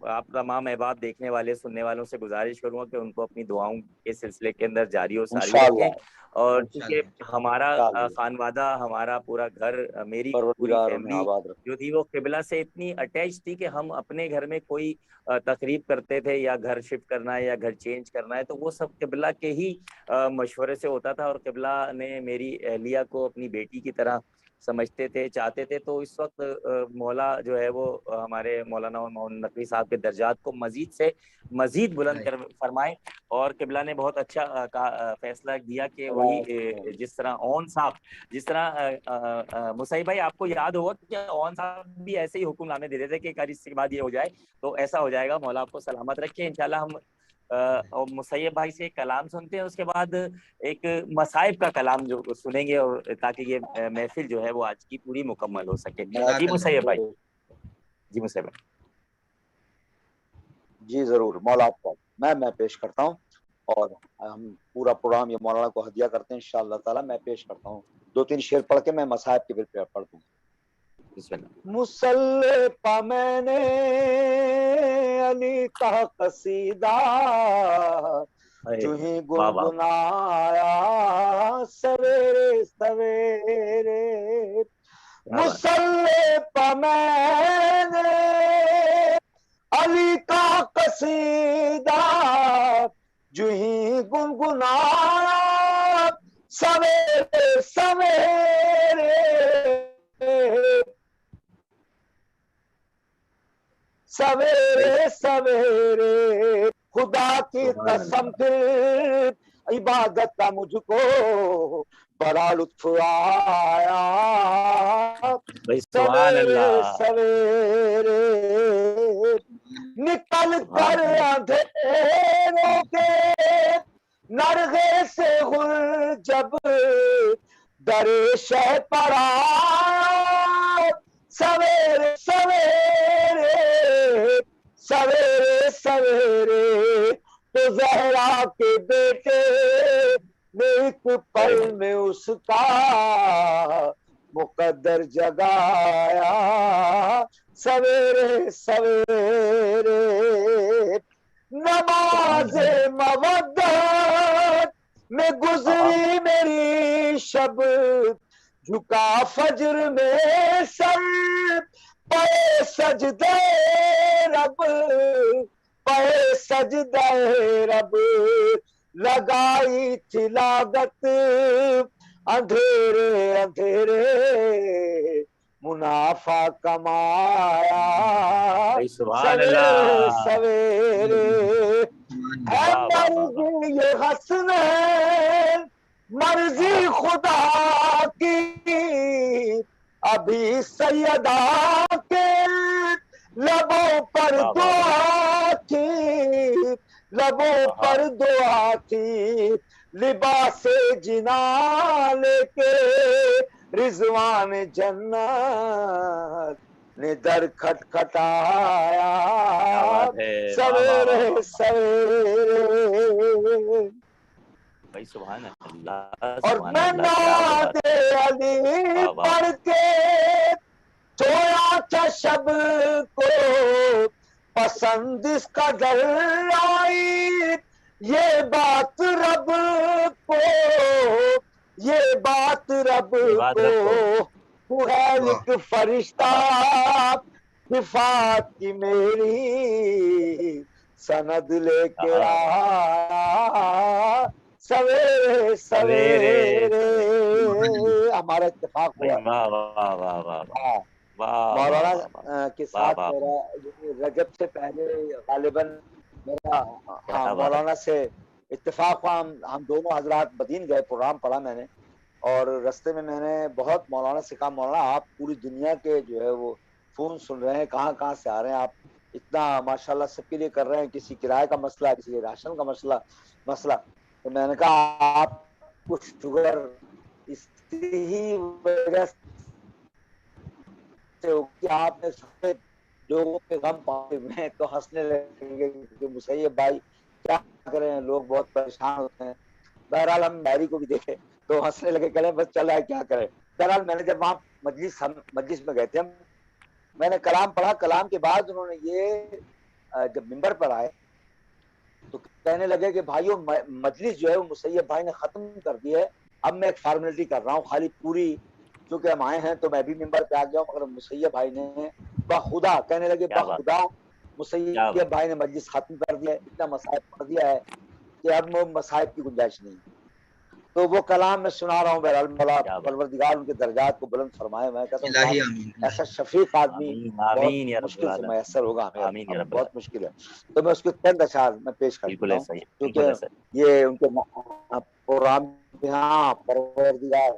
आप तमाम अहबाब देखने वाले सुनने वालों से गुजारिश करूंगा कि उनको अपनी दुआओं के सिलसिले के अंदर जारी और सारी रखें। और क्योंकि हमारा खानवादा, हमारा पूरा घर, मेरी पूरी फैमिली जो थी वो किबला से इतनी अटैच थी कि हम अपने घर में कोई तकरीब करते थे या घर शिफ्ट करना है या घर चेंज करना है तो वो सब किबला के ही मशवरे से होता था। और किबला ने मेरी अहलिया को अपनी बेटी की तरह समझते थे, चाहते थे। तो इस वक्त मौला जो है वो हमारे मौलाना मोहम्मद नकवी साहब के दर्जात को मजीद से मजीद बुलंद कर फरमाए। और किबला ने बहुत अच्छा फैसला दिया कि वही जिस तरह ओन साहब, जिस तरह मुसैयब भाई आपको याद होगा कि ओन साहब भी ऐसे ही हुक्मनामे दे देते कि इसके बाद ये हो जाए तो ऐसा हो जाएगा। मौला आपको सलामत रखे। इंशाल्लाह हम और मुसैयब भाई से कलाम सुनते हैं, उसके बाद एक मसाइब का कलाम जो सुनेंगे, और ताकि ये महफिल जो है वो आज की पूरी मुकम्मल हो सके। जी मुसैयब भाई, जी मुसैयब भाई। जी जरूर मौला आपको मैं पेश करता हूँ, और हम पूरा प्रोग्राम ये मौलाना को हदिया करते हैं इंशाअल्लाह ताला। मैं पेश करता हूँ 2-3 शेर पढ़ के मैं मसाइब के फिर पढ़ दूँ। मुसल्ले पा मैंने अली का कसीदा, जो ही गुनगुनाया सवेरे सवेरे। मुसल्ले पा मैंने अली का कसीदा, जो ही गुनगुनाया सवेरे सवेरे। सवेरे सवेरे खुदा की कसम फिर इबादत का मुझको बड़ा लुत्फ आया। सवेरे सवेरे निकल कर अंधेरों के नरगे से गुल जब दरे शह पड़ा। सवेरे सवेरे सवेरे सवेरे तो जहरा के बेटे ने एक पल में उसका मुकद्दर जगाया। सवेरे सवेरे नमाज़े मवद्दत में गुजरी मेरी शब, झुका फजर में सर पे सजदे रब, पे सजदे रब। लगाई थी लागत अंधेरे अंधेरे, मुनाफा कमाया सवेरे सवेरे। है मर्जी ये हसनैन मर्जी खुदा की, अभी सैयदा के लबों पर दुआ थी, लबों पर दुआ थी। लिबासे जिना लेके रिजवान जन्नत ने दर खटखटाया सवेरे सवेरे। भाई सुभान अल्लाह। और मैं नाते अली पढ़ के सोया था शब को पसंद इसका दर आई। ये बात रब को, ये बात रब को, तू है एक फरिश्ता सिफात की मेरी सनद लेके आया सवेरे सवेरे। हमारा इत्तेफाक हुआ मौलाना के साथ मेरा रजब से पहले गालिबन मेरा मौलाना से इत्तेफाक हुआ। हम दोनों हजरात मदीन गए, प्रोग्राम पढ़ा मैंने, और रास्ते में मैंने बहुत मौलाना से कहा, मौलाना आप पूरी दुनिया के जो है वो फोन सुन रहे हैं, कहाँ कहाँ से आ रहे हैं आप, इतना माशाल्लाह सबके लिए कर रहे हैं, किसी किराए का मसला, किसी राशन का मसला। तो मैंने कहा आपको शुगर इसी ही वजह से हो कि आपने सारे लोगों के गम पाए हुए, तो हंसने लगे कि मुसैयब भाई क्या करें, लोग बहुत परेशान होते हैं। बहरहाल हम डायरी को भी देखे तो हंसने लगे, कह रहे बस चल रहा है, क्या करें। बहरहाल मैंने जब वहां मजलिस में गए थे हम, मैंने कलाम पढ़ा। कलाम के बाद उन्होंने ये जब मिंबर पर आए तो कहने लगे कि भाइयों मजलिस जो है वो मुसैयब भाई ने खत्म कर दी है, अब मैं एक फॉर्मेलिटी कर रहा हूँ खाली पूरी, क्योंकि हम आए हैं तो मैं भी मिंबर पे आ गया हूँ, मगर मुसैयब भाई ने बखुदा, कहने लगे बखुदा मुसैयब भाई ने मजलिस खत्म कर दिया है, इतना मसाइब कर दिया है कि अब मसाइब की गुंजाइश नहीं। तो वो कलाम मैं सुना रहा हूँ। बहरहाल मौला परवरदिगार उनके दरजात को बुलंद फरमाए। मैं कहता हूँ ऐसा शफीक आदमी बहुत मुश्किल से मैसर होगा हमें, बहुत मुश्किल है। तो मैं उसके चंद अशार मैं पेश करता हूँ, क्योंकि ये उनके प्रोग्राम परवरदिगार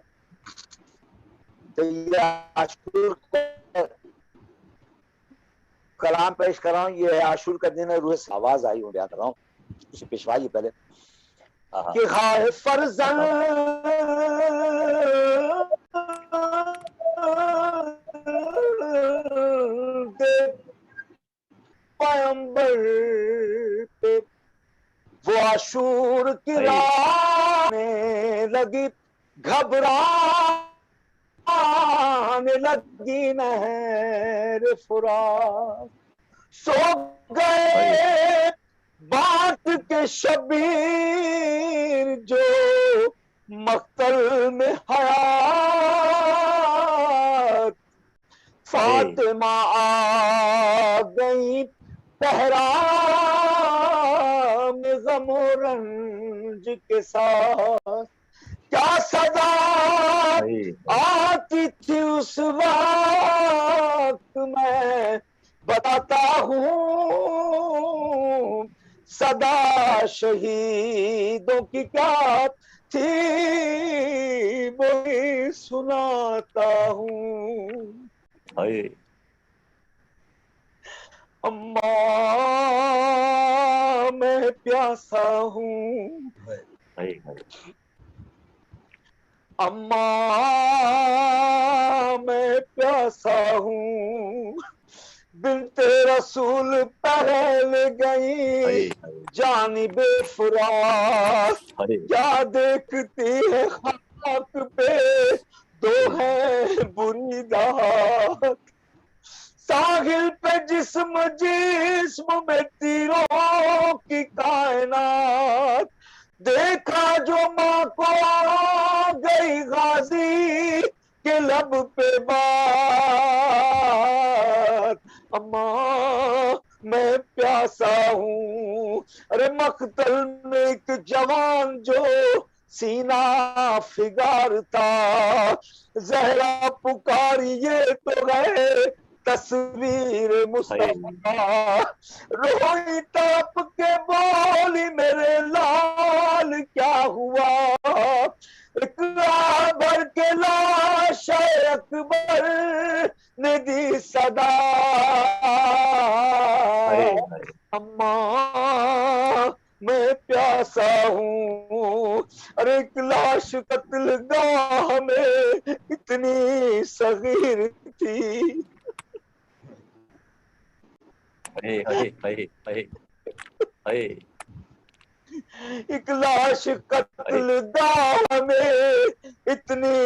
कलाम पेश कर रहा हूँ। ये आशूर का दिन है, रूह से आवाज आई हूँ, बयान कर रहा हूँ, उसे पेशवाई पहले कि खाए फर्जंद पैगंबर पे वो आशूर की राह में लगी, घबराने लगी नहर फुरात, सो गए बात के शबीर जो मक्तल में हयात, फातिमा आ गई पहराम गमो रंज के साथ, क्या सदा आती थी उस वक्त मैं बताता हूँ, सदा शहीदों की क्या थी वही सुनाता हूँ। अम्मा मैं प्यासा हूँ, अम्मा मैं प्यासा हूँ, बिनते रसूल पहल गई जानिबे फुरात, क्या देखती है खाक पे दो है बुरी दात, साहिल पे जिस्म जिस्म में तीरों की कायनात, देखा जो माँ को गई गाजी के लब पे बात, अम्मा मैं प्यासा हूँ। अरे मख्तल में एक जवान जो सीना फिगार था, जहरा पुकारिए तो गए तस्वीर मुस्तफा, रोई तड़प के बोली मेरे लाल क्या हुआ, इकरा भर के लाश अकबर ने दी सदा, अम्मा मैं प्यासा हूँ। अरे एक लाश कत्ल गाह में इतनी सगीर थी, एक लाश कत्ल गाह में इतनी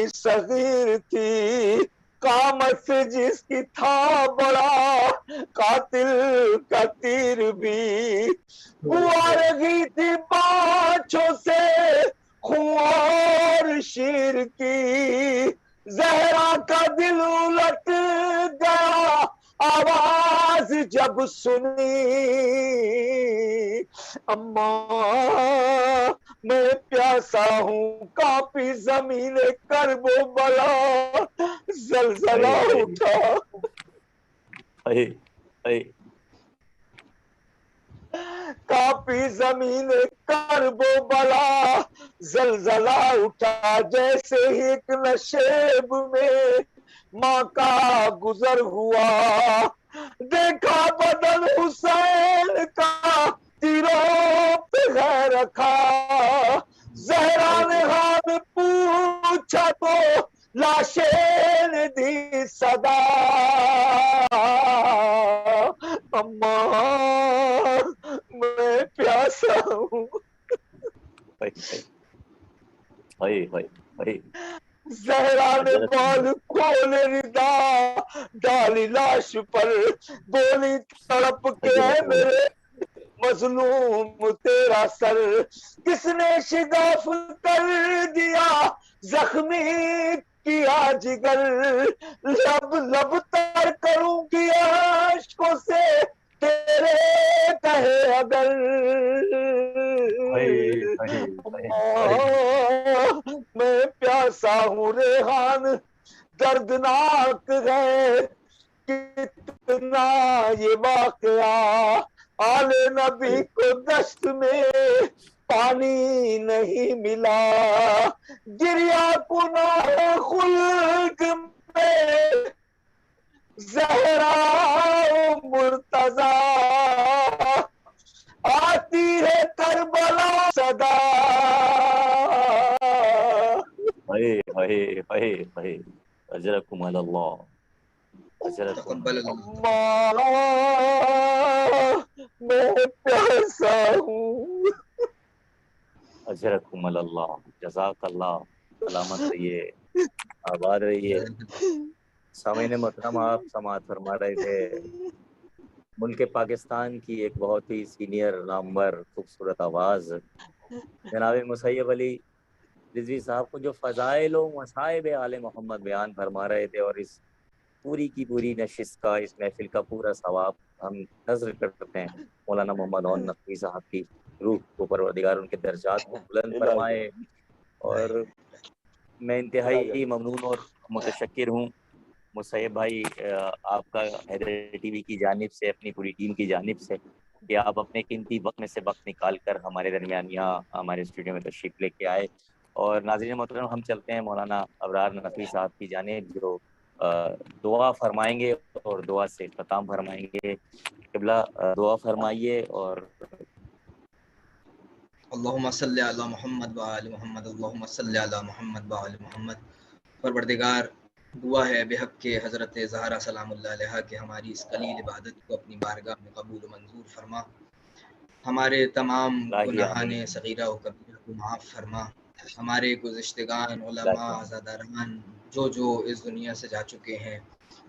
सगीर थी, कामत से जिसकी था बड़ा कातिल का तीर भी, हुआ रही थी बाँछों से खून और शीर की, जहरा का दिल उलट गया आवाज जब सुनी, अम्मा मैं प्यासा हूँ, काफी जमीन करबो बला जलजला उठा, काफी जमीन करबो बला जलजला उठा, जैसे ही एक नशेब में माँ का गुजर हुआ, देखा बदन हुसैन का तीरों पे है रखा, जहरा ने हाल पूछा तो लाशें ने दी सदा, अम्मा मैं प्यासा हूँ। जहरा ने बाल खोले रिदा डाली लाश पर, बोली तड़प के है मेरे मजलूम तेरा सर, किसने शिगाफ कर दिया जख्मी किया जिगर, लब लब तर करूंगी आशकों से तेरे कहे अगर, मैं प्यासा हूँ रेहान दर्दनाक है कितना ये वाकया, आले नबी को दश्त में पानी नहीं मिला, गिरिया कुनाह खुल्क में जहरा मुर्तजा, आती है करबला सदा। अजरकुम अल्लाह, अजरकुम मैं प्यासा हूँ। अजरकुम अल्लाह, जज़ाकल्लाह, सलामत रहिए, आबाद रहिए। सामीन मोहतरम, आप समाअत फरमा रहे थे मुल्क पाकिस्तान की एक बहुत ही सीनियर नामवर खूबसूरत आवाज़ जनाब मुसैयब अली रिजवी साहब को जो फ़ज़ाइल व मसाइब आले मोहम्मद बयान फरमा रहे थे, और इस पूरी की पूरी नशिस्त का, इस महफिल का पूरा सवाब हम नज़र करते हैं मौलाना मोहम्मद ओन नकवी साहब की रूह को परवरदिगार उनके दर्जात को बुलंद फरमाए। और मैं इंतहाई ममनून और मुतशक्किर हूँ मुसैयब भाई आपका हैदर टीवी की जानिब से, अपनी पूरी टीम की जानिब से, कि आप अपने कीमती वक्त में से वक्त निकाल कर हमारे दरमियान यहाँ हमारे स्टूडियो में तशरीफ़ लेके आए। और नाज़रीन मोहतरम, हम चलते हैं मौलाना अबरार नकवी साहब की जानिब, जो दुआ फरमाएंगे और दुआ से ख़त्म फरमाएंगे। क़िबला दुआ फरमाइए। और अल्लाहुम्मा सल्लि अला मुहम्मद व आलि मुहम्मद, अल्लाहुम्मा सल्लि अला मुहम्मद व आलि मुहम्मद। परवरदिगार, दुआ है बेहक के हज़रत ज़हरा सलामुल्लाह अलैहा के हमारी इस कलील इबादत को अपनी बारगाह में कबूल मंजूर फरमा, हमारे तमाम गुनाहाने सगीरा व कबीरा को माफ़ फरमा, हमारे गुज़िश्तगान उलमा अज़ादारान जो जो इस दुनिया से जा चुके हैं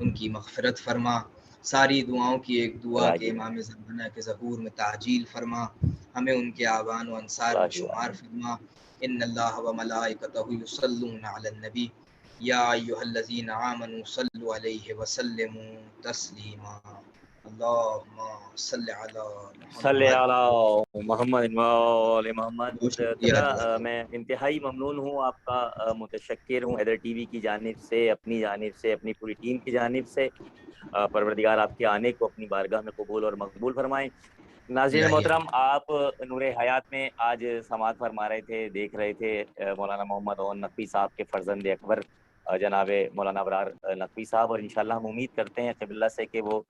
उनकी मग़फ़िरत फरमा। सारी दुआओं की एक दुआ के इमाम ज़माना के ज़हूर में ताजील फरमा, हमें उनके आवान व अंसार में शुमार फरमा। इन्नल्लाह व मलाइकतहु युसल्लूना अलन नबी या अय्युहल्लज़ीना आमनू सल्लु अलैहि व सल्लिमू तस्लीमा। अल्लाहुम्मा सल्लि अला मोहम्मद मोहम्मद। क़िबला मैं इंतहाई ममनून हूँ, आपका मुतशक्किर हूँ हैदर टीवी की जानिब से, अपनी जानिब से, अपनी पूरी टीम की जानिब से। परवरदिगार आपके आने को अपनी बारगाह में कबूल और मकबूल फरमाएं। नाज़रीन मोहतरम, आप नूरे हयात में आज समाअत फरमा रहे थे, देख रहे थे मौलाना मोहम्मद ओन नकवी साहब के फर्जंद अकबर जनाब मौलाना अबरार नकवी साहब, और इंशाल्लाह हम उम्मीद करते हैं क़िबला से कि वो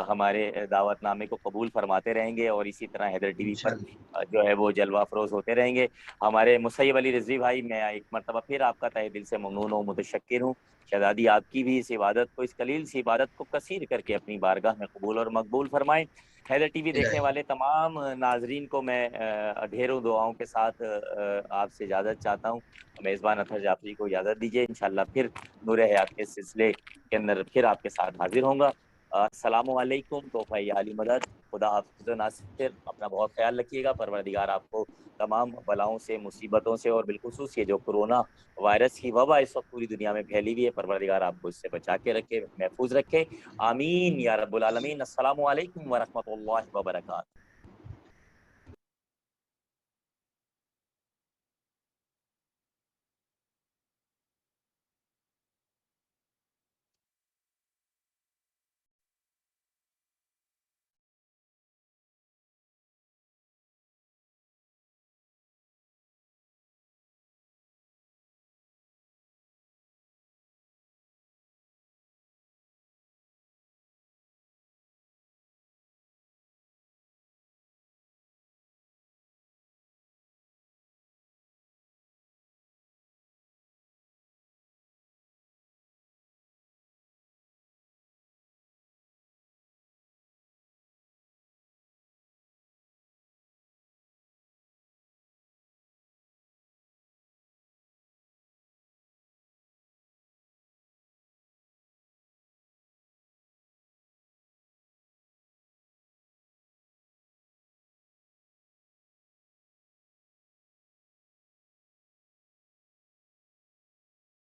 हमारे दावतनामे को कबूल फरमाते रहेंगे और इसी तरह हैदर टीवी पर जो है वो जलवा अफरोज़ होते रहेंगे। हमारे मुसैयब अली रिजवी भाई, मैं एक मरतबा फिर आपका तहे दिल से ममनून और मुतशक्किर हूँ। शहज़ादी आपकी भी इस इबादत को, इस कलील सी इबादत को कसीर करके अपनी बारगाह में कबूल और मकबूल फरमाएं। हैदर टीवी देखने वाले तमाम नाजरीन को मैं ढेरों दुआओं के साथ आपसे इजाज़त चाहता हूँ। मेज़बान अतहर जाफरी को इजाज़त दीजिए, इंशाल्लाह फिर नूर हयात के सिलसिले के अंदर फिर आपके साथ हाजिर होऊंगा। अस्सलामु अलैकुम, तोहफ़ा आली मदद, खुदा हाफ़िज़ व नासिर। अपना बहुत ख्याल रखिएगा। परवरदिगार आपको तमाम बलाओं से, मुसीबतों से, और बिलखुसूस ये जो कोरोना वायरस की वबा इस वक्त पूरी दुनिया में फैली हुई है, परवरदिगार आपको इससे बचा के रखे, महफूज रखे। आमीन या रब्बुल आलमीन। अस्सलामु अलैकुम व रहमतुल्लाहि व बरकातुहू।